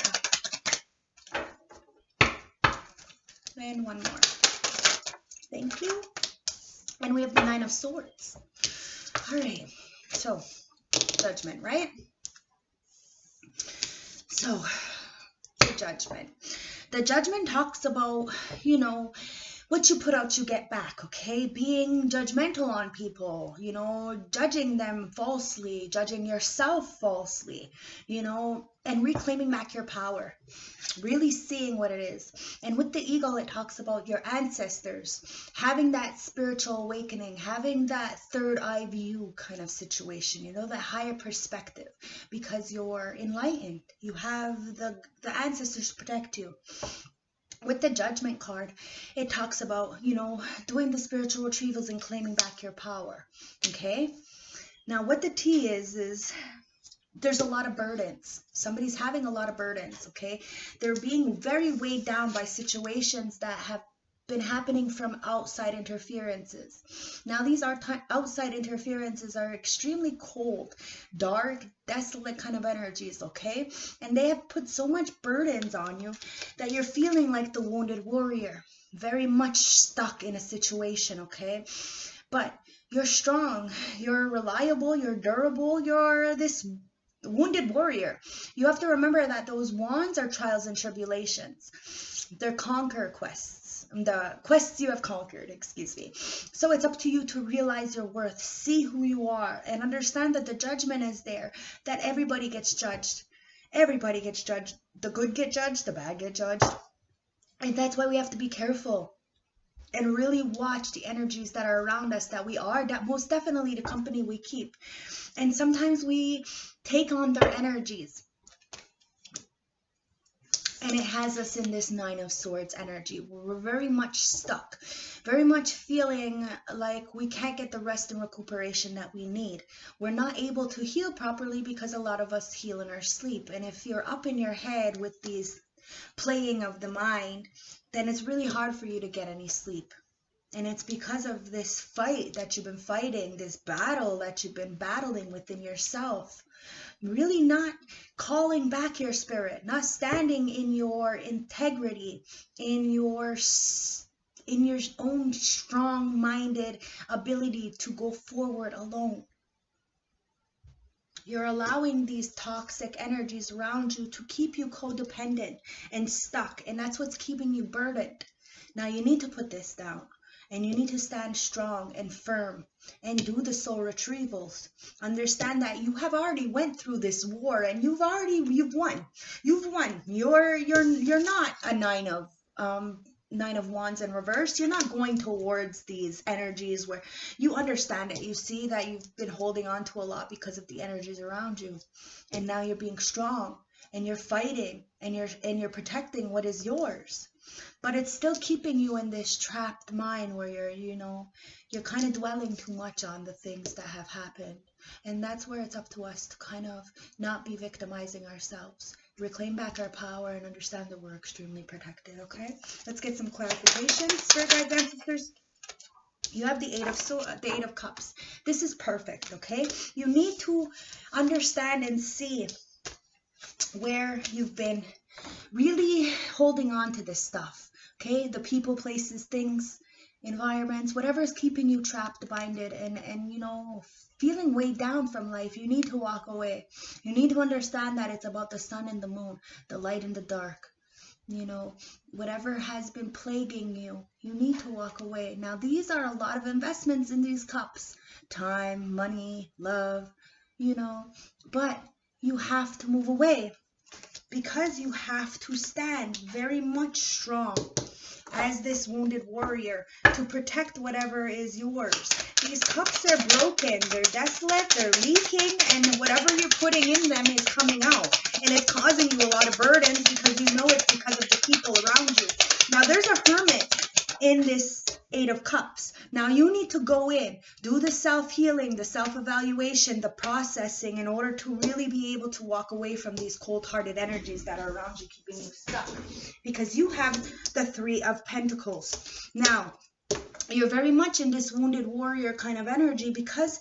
S1: And one more. Thank you. And we have the 9 of Swords. All right. So, Judgment, right? So, the Judgment. The Judgment talks about, you know, what you put out, you get back, okay? Being judgmental on people, you know, judging them falsely, judging yourself falsely, you know, and reclaiming back your power, really seeing what it is. And with the Eagle, it talks about your ancestors, having that spiritual awakening, having that third eye view kind of situation, you know, that higher perspective, because you're enlightened. You have the ancestors to protect you. With the Judgment card, it talks about, you know, doing the spiritual retrievals and claiming back your power, okay? Now, what the T is there's a lot of burdens. Somebody's having a lot of burdens, okay? They're being very weighed down by situations that have been happening from outside interferences. Now, these outside interferences are extremely cold, dark, desolate kind of energies, okay? And they have put so much burdens on you that you're feeling like the wounded warrior, very much stuck in a situation, okay? But you're strong, you're reliable, you're durable, you're this wounded warrior. You have to remember that those wands are trials and tribulations. They're conquer quests. The quests you have conquered, excuse me. So it's up to you to realize your worth, see who you are, and understand that the Judgment is there, that everybody gets judged. Everybody gets judged. The good get judged, the bad get judged. And that's why we have to be careful and really watch the energies that are around us, that we are most definitely the company we keep. And sometimes we take on their energies. And it has us in this Nine of Swords energy. We're very much stuck, very much feeling like we can't get the rest and recuperation that we need. We're not able to heal properly because a lot of us heal in our sleep. And if you're up in your head with these playing of the mind, then it's really hard for you to get any sleep. And it's because of this fight that you've been fighting, this battle that you've been battling within yourself. Really not calling back your spirit, not standing in your integrity, in your own strong-minded ability to go forward alone. You're allowing these toxic energies around you to keep you codependent and stuck, and that's what's keeping you burdened. Now you need to put this down. And you need to stand strong and firm and do the soul retrievals. Understand that you have already went through this war and you've won. You've won. You're not a Nine of Wands in reverse. You're not going towards these energies where you understand it. You see that you've been holding on to a lot because of the energies around you. And now you're being strong and you're fighting and you're protecting what is yours. But it's still keeping you in this trapped mind where you're kind of dwelling too much on the things that have happened. And that's where it's up to us to kind of not be victimizing ourselves, reclaim back our power, and understand that we're extremely protected, okay? Let's get some clarification. Spirit guides, ancestors, you have the Eight of Cups. This is perfect, okay? You need to understand and see where you've been really holding on to this stuff, okay? The people, places, things, environments, whatever is keeping you trapped, binded, and feeling weighed down from life. You need to walk away. You need to understand that it's about the sun and the moon, the light and the dark. Whatever has been plaguing you, you need to walk away. Now, these are a lot of investments in these cups. Time, money, love, but you have to move away. Because you have to stand very much strong as this wounded warrior to protect whatever is yours. These cups are broken, they're desolate, they're leaking, and whatever you're putting in them is coming out. And it's causing you a lot of burdens because you know it's because of the people around you. Now there's a hermit in this Eight of Cups. Now you need to go in, do the self-healing, the self-evaluation, the processing in order to really be able to walk away from these cold-hearted energies that are around you, keeping you stuck. Because you have the Three of Pentacles. Now, you're very much in this wounded warrior kind of energy because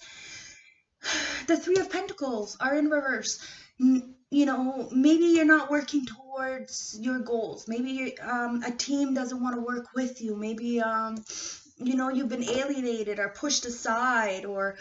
S1: the Three of Pentacles are in reverse. Maybe you're not working towards your goals. Maybe a team doesn't want to work with you. Maybe you've been alienated or pushed aside, or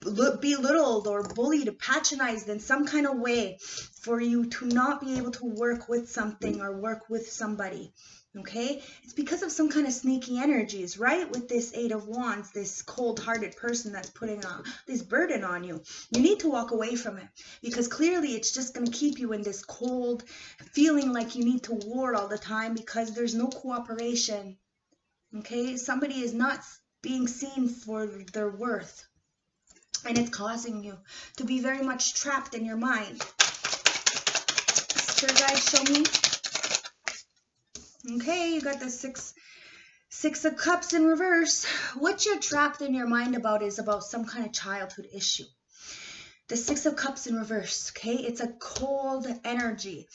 S1: belittled or bullied or patronized in some kind of way for you to not be able to work with something or work with somebody. Okay, it's because of some kind of sneaky energies, right? With this Eight of Wands, this cold-hearted person that's putting this burden on you. You need to walk away from it because clearly it's just going to keep you in this cold feeling like you need to war all the time because there's no cooperation. Okay, somebody is not being seen for their worth, and it's causing you to be very much trapped in your mind. Spirit guys, show me. Okay, you got the Six of Cups in reverse. What you're trapped in your mind about is about some kind of childhood issue. The Six of Cups in reverse, okay? It's a cold energy.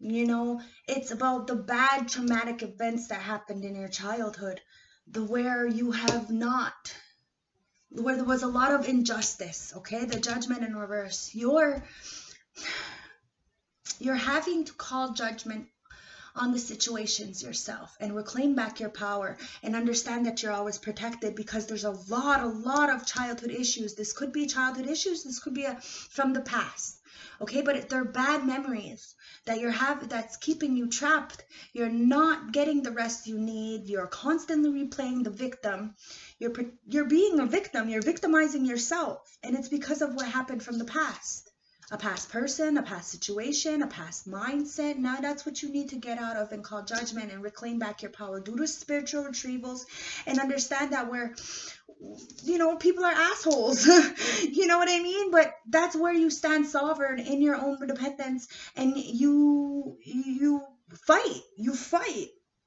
S1: It's about the bad traumatic events that happened in your childhood, where there was a lot of injustice, okay? The Judgment in reverse. You're having to call judgment on the situations yourself and reclaim back your power and understand that you're always protected because there's a lot of childhood issues. This could be childhood issues. This could be from the past. Okay, but they're bad memories that that's keeping you trapped. You're not getting the rest you need. You're constantly replaying the victim. You're being a victim. You're victimizing yourself. And it's because of what happened from the past. A past person, a past situation, a past mindset. Now that's what you need to get out of and call judgment and reclaim back your power. Do the spiritual retrievals and understand that you know, people are assholes. You know what I mean? But that's where you stand sovereign in your own independence, and you fight.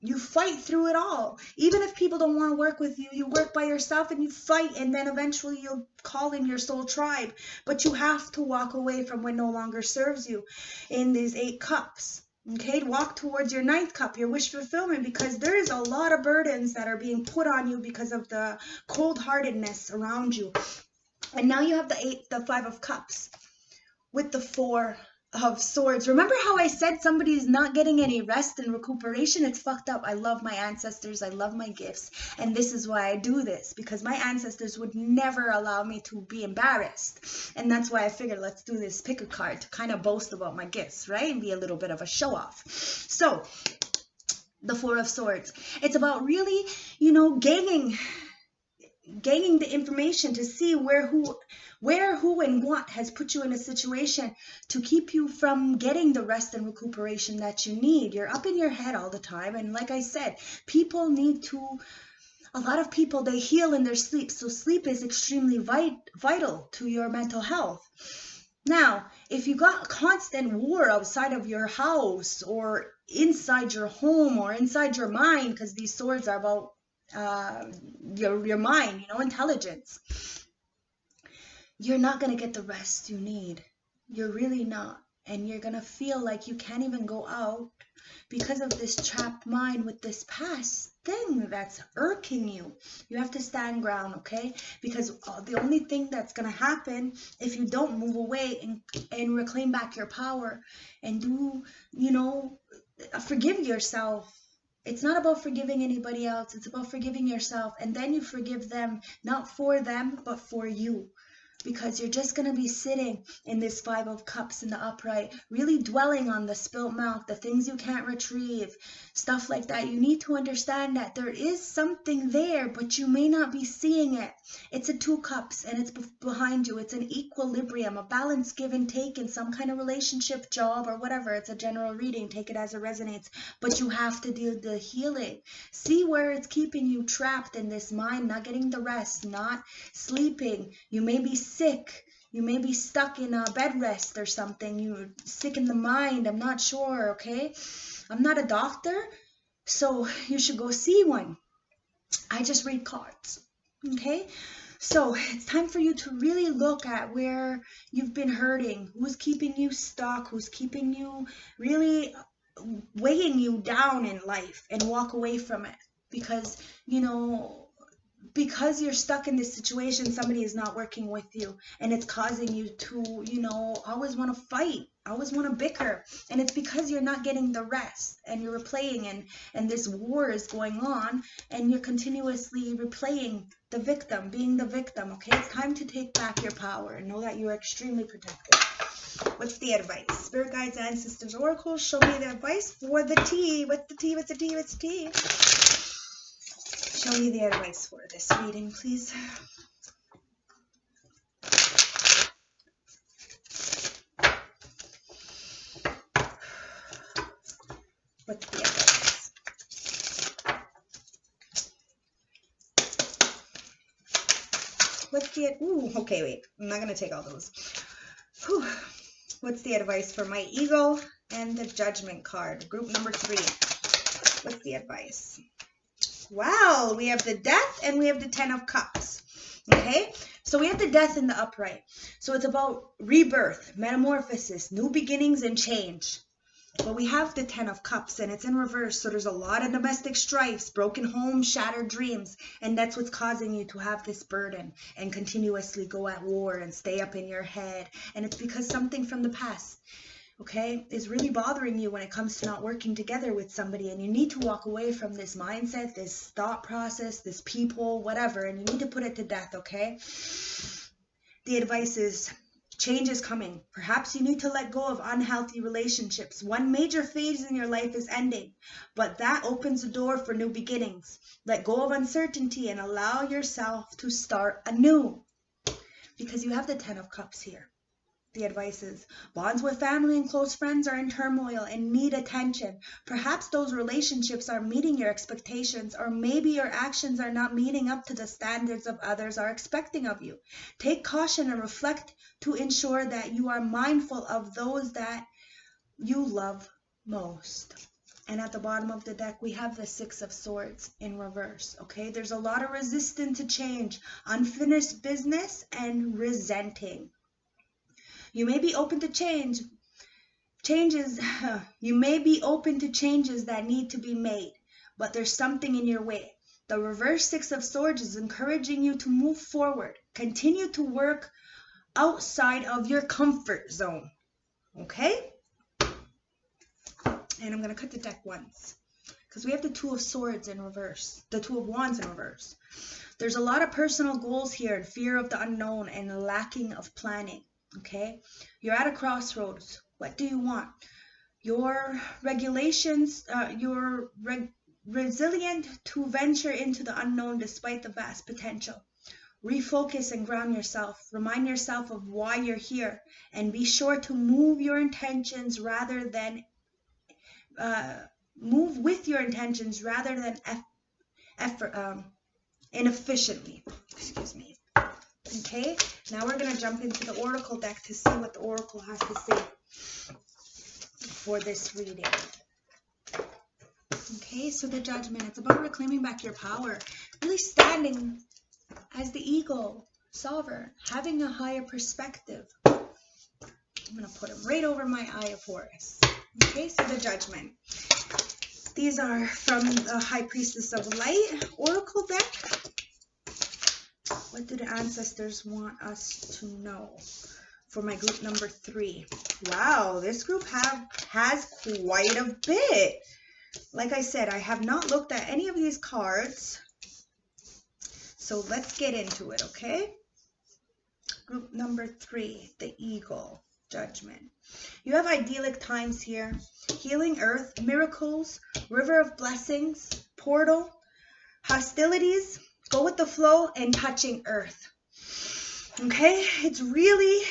S1: You fight through it all. Even if people don't want to work with you, you work by yourself and you fight, and then eventually you'll call in your soul tribe. But you have to walk away from what no longer serves you in these 8 cups. Okay, walk towards your 9th cup, your wish fulfillment, because there is a lot of burdens that are being put on you because of the cold-heartedness around you. And now you have the 5 of cups with the 4 of swords. Remember how I said somebody's not getting any rest and recuperation? It's fucked up. I love my ancestors. I love my gifts. And this is why I do this, because my ancestors would never allow me to be embarrassed. And that's why I figured, let's do this, pick a card to kind of boast about my gifts, right? And be a little bit of a show off. So the 4 of swords. It's about really, you know, gaining the information to see where, who, and what has put you in a situation to keep you from getting the rest and recuperation that you need. You're up in your head all the time. And like I said, people need to, a lot of people, they heal in their sleep. So sleep is extremely vital to your mental health. Now, if you got constant war outside of your house or inside your home or inside your mind, because these swords are about your mind, you know, intelligence, you're not going to get the rest you need. You're really not. And you're going to feel like you can't even go out because of this trapped mind with this past thing that's irking you. You have to stand ground, okay? Because the only thing that's going to happen if you don't move away and reclaim back your power and do, you know, forgive yourself. It's not about forgiving anybody else. It's about forgiving yourself. And then you forgive them, not for them, but for you. Because you're just going to be sitting in this 5 of cups in the upright, really dwelling on the spilt milk, the things you can't retrieve, stuff like that. You need to understand that there is something there, but you may not be seeing it. It's a 2 cups and it's behind you. It's an equilibrium, a balance, give and take in some kind of relationship, job, or whatever. It's a general reading. Take it as it resonates. But you have to do the healing. See where it's keeping you trapped in this mind, not getting the rest, not sleeping. You may be sick. You may be stuck in a bed rest or something. You're sick in the mind. I'm not sure, okay? I'm not a doctor, so you should go see one. I just read cards, okay? So it's time for you to really look at where you've been hurting, who's keeping you stuck, who's keeping you really weighing you down in life, and walk away from it. Because, you know, because you're stuck in this situation, somebody is not working with you, and it's causing you to, you know, always want to fight, always want to bicker, and it's because you're not getting the rest, and you're replaying, and this war is going on, and you're continuously replaying the victim, being the victim. Okay, it's time to take back your power and know that you are extremely protected. What's the advice? Spirit guides, ancestors, oracles, show me the advice for the tea. What's the tea? What's the tea? What's the tea? Show me the advice for this reading, please. What's the advice? What's the... Ooh, okay, wait. I'm not going to take all those. Whew. What's the advice for my ego and the judgment card? Group number 3. What's the advice? Wow, we have the Death and we have the 10 of Cups. Okay, so we have the Death in the upright. So it's about rebirth, metamorphosis, new beginnings, and change. But we have the 10 of Cups and it's in reverse. So there's a lot of domestic strifes, broken homes, shattered dreams. And that's what's causing you to have this burden and continuously go at war and stay up in your head. And it's because something from the past, okay, is really bothering you when it comes to not working together with somebody. And you need to walk away from this mindset, this thought process, this people, whatever. And you need to put it to death, okay? The advice is... change is coming. Perhaps you need to let go of unhealthy relationships. One major phase in your life is ending, but that opens the door for new beginnings. Let go of uncertainty and allow yourself to start anew. Because you have the 10 of Cups here. the advices. Bonds with family and close friends are in turmoil and need attention. Perhaps those relationships are meeting your expectations, or maybe your actions are not meeting up to the standards of others are expecting of you. Take caution and reflect to ensure that you are mindful of those that you love most. And at the bottom of the deck, we have the Six of Swords in reverse, okay? There's a lot of resistance to change, unfinished business, and resenting. You may be open to changes. You may be open to changes that need to be made, but there's something in your way. The reverse Six of Swords is encouraging you to move forward. Continue to work outside of your comfort zone, okay? And I'm going to cut the deck once because we have the Two of Swords in reverse, the Two of Wands in reverse. There's a lot of personal goals here and fear of the unknown and lacking of planning, okay? You're at a crossroads. What do you want? Your you're resilient to venture into the unknown despite the vast potential. Refocus and ground yourself. Remind yourself of why you're here and be sure to move your intentions rather than move with your intentions rather than inefficiently. Excuse me. Okay, now we're going to jump into the Oracle deck to see what the Oracle has to say for this reading. Okay, so the Judgment, it's about reclaiming back your power, really standing as the eagle, sovereign, having a higher perspective. I'm going to put him right over my Eye of Horus. Okay, so the Judgment. These are from the High Priestess of Light Oracle deck. What do the ancestors want us to know for my group number 3? Wow, this group has quite a bit. Like I said, I have not looked at any of these cards. So let's get into it, okay? Group number 3, the Eagle. Judgment. You have idyllic times here. Healing earth, miracles, river of blessings, portal, hostilities, go with the flow, and touching earth. Okay? It's really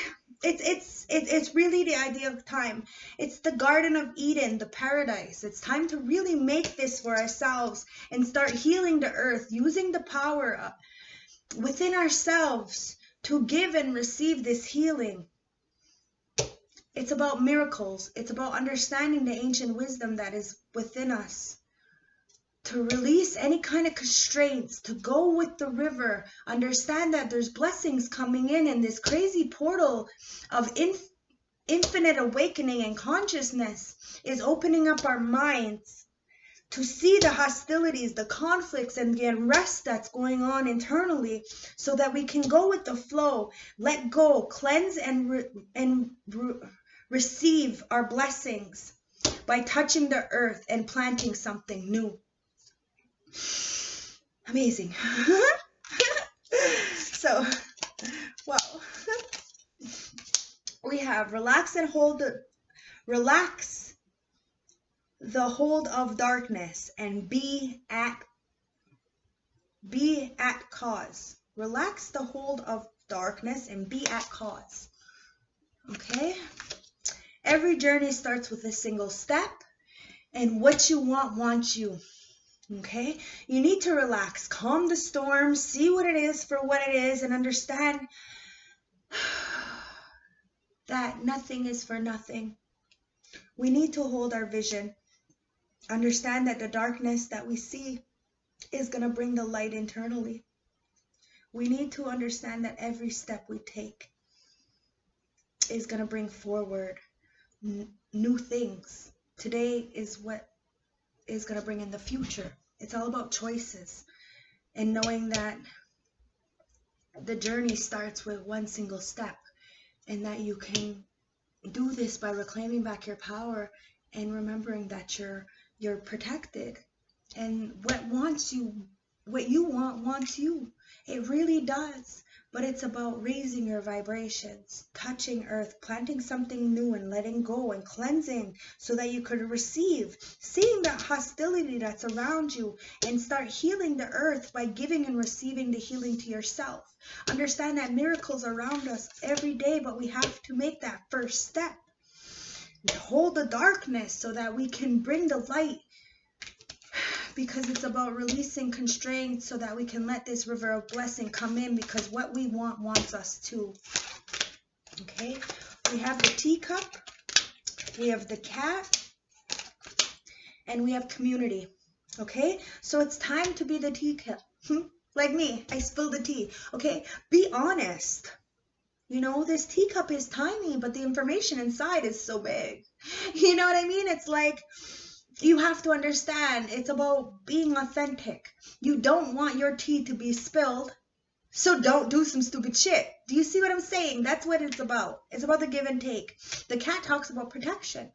S1: the idea of time. It's the Garden of Eden, the paradise. It's time to really make this for ourselves and start healing the earth, using the power within ourselves to give and receive this healing. It's about miracles. It's about understanding the ancient wisdom that is within us. To release any kind of constraints, to go with the river, understand that there's blessings coming in and this crazy portal of infinite awakening and consciousness is opening up our minds to see the hostilities, the conflicts, and the unrest that's going on internally so that we can go with the flow, let go, cleanse, and receive our blessings by touching the earth and planting something new. Amazing. So, well, we have relax the hold of darkness and be at cause. Relax the hold of darkness and be at cause. Okay? Every journey starts with a single step, and what you want wants you. Okay? You need to relax, calm the storm, see what it is for what it is, and understand that nothing is for nothing. We need to hold our vision. Understand that the darkness that we see is going to bring the light internally. We need to understand that every step we take is going to bring forward new things. Today is what is going to bring in the future. It's all about choices and knowing that the journey starts with one single step and that you can do this by reclaiming back your power and remembering that you're protected, and what you want wants you. It really does. But it's about raising your vibrations, touching earth, planting something new and letting go and cleansing so that you could receive, seeing that hostility that's around you and start healing the earth by giving and receiving the healing to yourself. Understand that miracles are around us every day, but we have to make that first step. Hold the darkness so that we can bring the light, because it's about releasing constraints so that we can let this river of blessing come in, because what we want wants us to. Okay, we have the teacup, we have the cat, and we have community. Okay, so it's time to be the teacup. Like me, I spilled the tea. Okay, be honest. You know, this teacup is tiny, but the information inside is so big. You know what I mean? It's like, you have to understand, it's about being authentic. You don't want your tea to be spilled, so don't do some stupid shit. Do you see what I'm saying? That's what it's about. It's about the give and take. The cat talks about protection.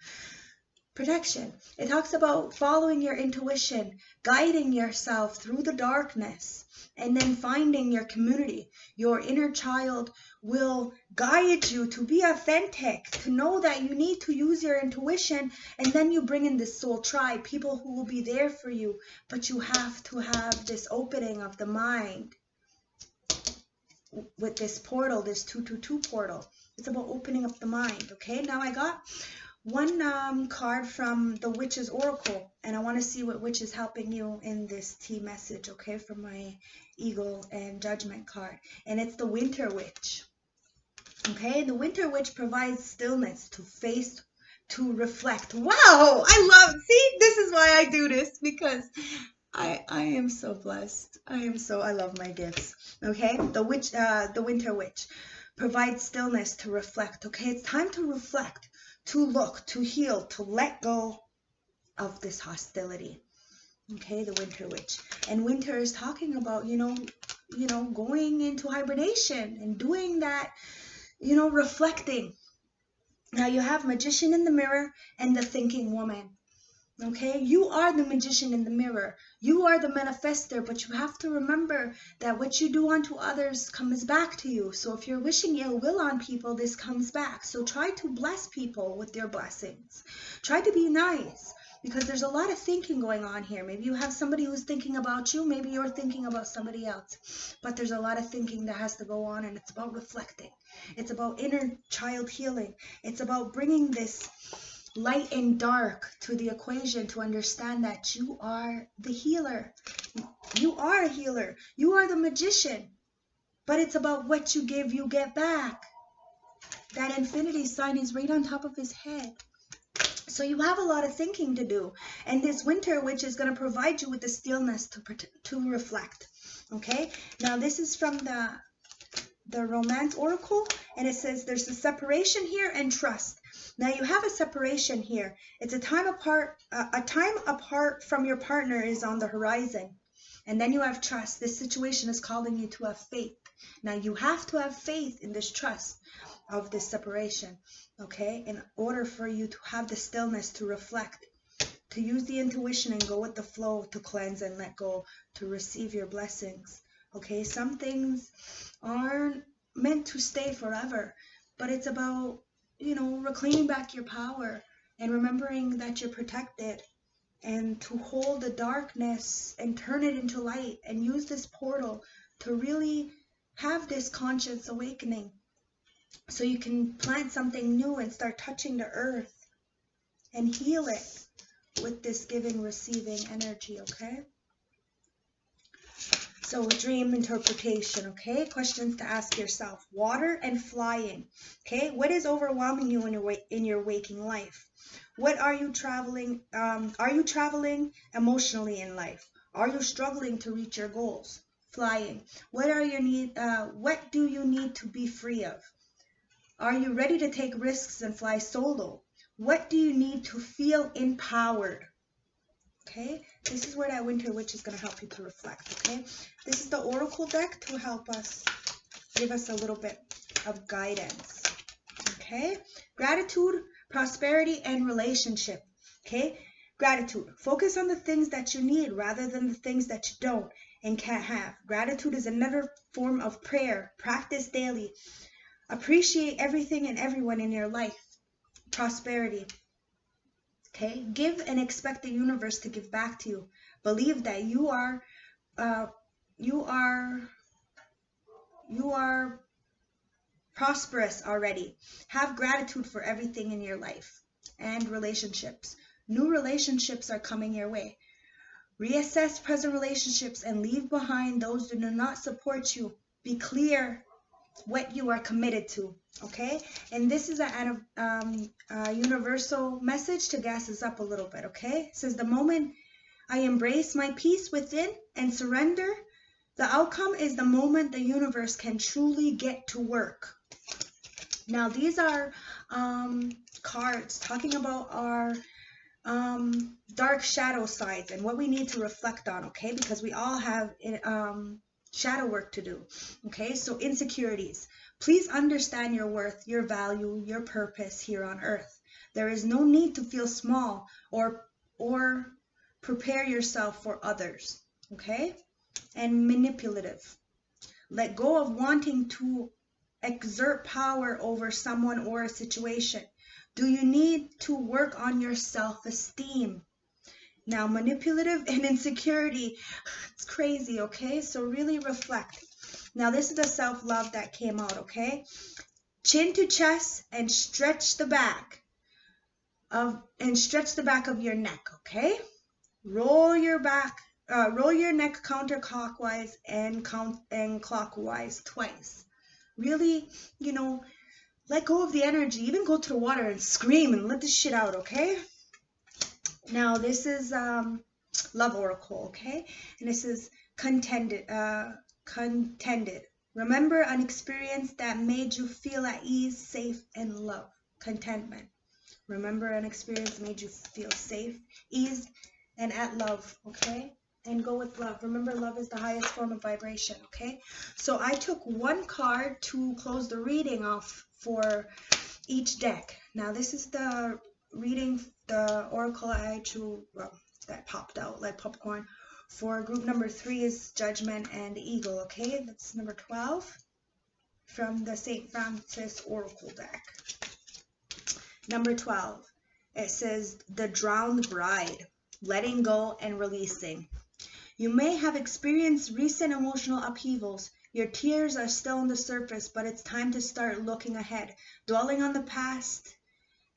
S1: It talks about following your intuition, guiding yourself through the darkness, and then finding your community. Your inner child will guide you to be authentic, to know that you need to use your intuition, and then you bring in this soul tribe, people who will be there for you. But you have to have this opening of the mind with this portal, this 222 portal. It's about opening up the mind. Okay, now I got one card from the Witch's Oracle, and I want to see what witch is helping you in this tea message, okay, from my Eagle and Judgment card. And it's the Winter Witch. Okay, the Winter Witch provides stillness to face, to reflect. Wow, I love, see, this is why I do this, because I am so blessed. I love my gifts. Okay, the Winter Witch provides stillness to reflect. Okay, it's time to reflect, to look, to heal, to let go of this hostility. Okay, the Winter Witch. And winter is talking about, you know, going into hibernation and doing that, you know, reflecting. Now you have Magician in the mirror and the Thinking Woman. Okay, you are the magician in the mirror. You are the manifester, but you have to remember that what you do unto others comes back to you. So if you're wishing ill will on people, this comes back. So try to bless people with your blessings. Try to be nice, because there's a lot of thinking going on here. Maybe you have somebody who's thinking about you. Maybe you're thinking about somebody else. But there's a lot of thinking that has to go on, and it's about reflecting. It's about inner child healing. It's about bringing this light and dark to the equation, to understand that you are the healer. You are a healer. You are the magician. But it's about what you give, you get back. That infinity sign is right on top of his head. So you have a lot of thinking to do. And this Winter Witch is going to provide you with the stillness to reflect. Okay? Now this is from the Romance Oracle, and it says there's a separation here and trust. Now you have a separation here. It's a time apart from your partner is on the horizon. And then you have trust. This situation is calling you to have faith. Now you have to have faith in this trust of this separation, okay, in order for you to have the stillness to reflect, to use the intuition and go with the flow, to cleanse and let go, to receive your blessings. Okay, some things aren't meant to stay forever, but it's about, you know, reclaiming back your power and remembering that you're protected, and to hold the darkness and turn it into light, and use this portal to really have this conscious awakening, so you can plant something new and start touching the earth and heal it with this giving, receiving energy. Okay, so dream interpretation. Okay, questions to ask yourself. Water and flying. Okay, what is overwhelming you in your waking life? What are you traveling? Are you traveling emotionally in life? Are you struggling to reach your goals? Flying. What are your need? What do you need to be free of? Are you ready to take risks and fly solo? What do you need to feel empowered? Okay, this is where that Winter Witch is going to help you to reflect. Okay, this is the Oracle deck to help us, give us a little bit of guidance. Okay, gratitude, prosperity, and relationship. Okay, gratitude. Focus on the things that you need rather than the things that you don't and can't have. Gratitude is another form of prayer. Practice daily. Appreciate everything and everyone in your life. Prosperity. Okay, give and expect the universe to give back to you. Believe that you are you are prosperous already. Have gratitude for everything in your life and relationships. New relationships are coming your way. Reassess present relationships and leave behind those that do not support you. Be clear what you are committed to, okay? And this is a universal message to gas us up a little bit, okay? It says, the moment I embrace my peace within and surrender, the outcome is the moment the universe can truly get to work. Now, these are cards talking about our dark shadow sides and what we need to reflect on, okay? Because we all have shadow work to do, okay? So insecurities. Please understand your worth, your value, your purpose here on earth. There is no need to feel small or prepare yourself for others, okay? And manipulative. Let go of wanting to exert power over someone or a situation. Do you need to work on your self-esteem? Now, manipulative and insecurity, it's crazy, okay? So really reflect. Now, this is the self-love that came out, okay? Chin to chest and stretch the back of your neck, okay? Roll your neck counterclockwise and clockwise twice. Really, let go of the energy. Even go to the water and scream and let this shit out, okay? Now, this is Love Oracle, okay? And this is contended. Remember an experience that made you feel at ease, safe, and love. Contentment. Remember an experience that made you feel safe, ease, and at love, okay? And go with love. Remember, love is the highest form of vibration, okay? So I took one card to close the reading off for each deck. Now, this is the reading, the oracle I drew, well, that popped out like popcorn. For group number 3 is Judgment and Eagle, okay? That's number 12 from the St. Francis Oracle deck. Number 12, it says, The Drowned Bride, Letting Go and Releasing. You may have experienced recent emotional upheavals. Your tears are still on the surface, but it's time to start looking ahead. Dwelling on the past,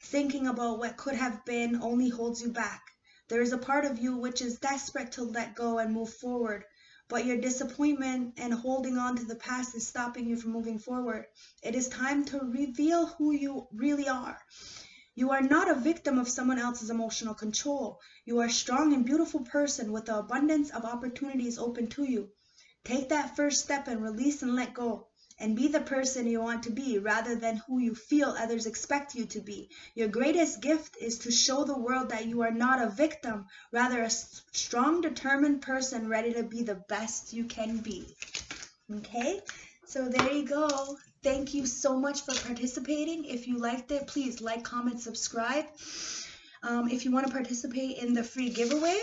S1: thinking about what could have been, only holds you back. There is a part of you which is desperate to let go and move forward, but your disappointment and holding on to the past is stopping you from moving forward. It is time to reveal who you really are. You are not a victim of someone else's emotional control. You are a strong and beautiful person with an abundance of opportunities open to you. Take that first step and release and let go. And be the person you want to be rather than who you feel others expect you to be. Your greatest gift is to show the world that you are not a victim, rather a strong, determined person ready to be the best you can be. Okay? So there you go. Thank you so much for participating. If you liked it, please like, comment, subscribe. If you want to participate in the free giveaway,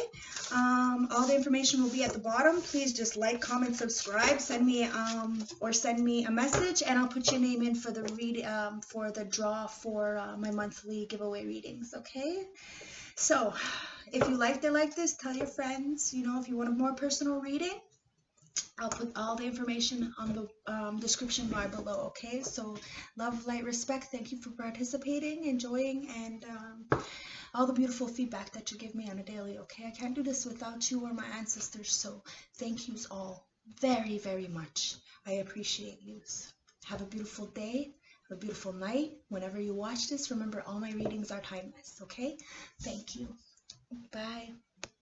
S1: all the information will be at the bottom. Please just like, comment, subscribe, send me a message, and I'll put your name in for the draw for my monthly giveaway readings. Okay? So if you liked it like this, tell your friends. If you want a more personal reading, I'll put all the information on the description bar below, okay? So love, light, respect. Thank you for participating, enjoying, and all the beautiful feedback that you give me on a daily, okay? I can't do this without you or my ancestors, so thank yous all very, very much. I appreciate yous. Have a beautiful day, have a beautiful night. Whenever you watch this, remember all my readings are timeless, okay? Thank you. Bye.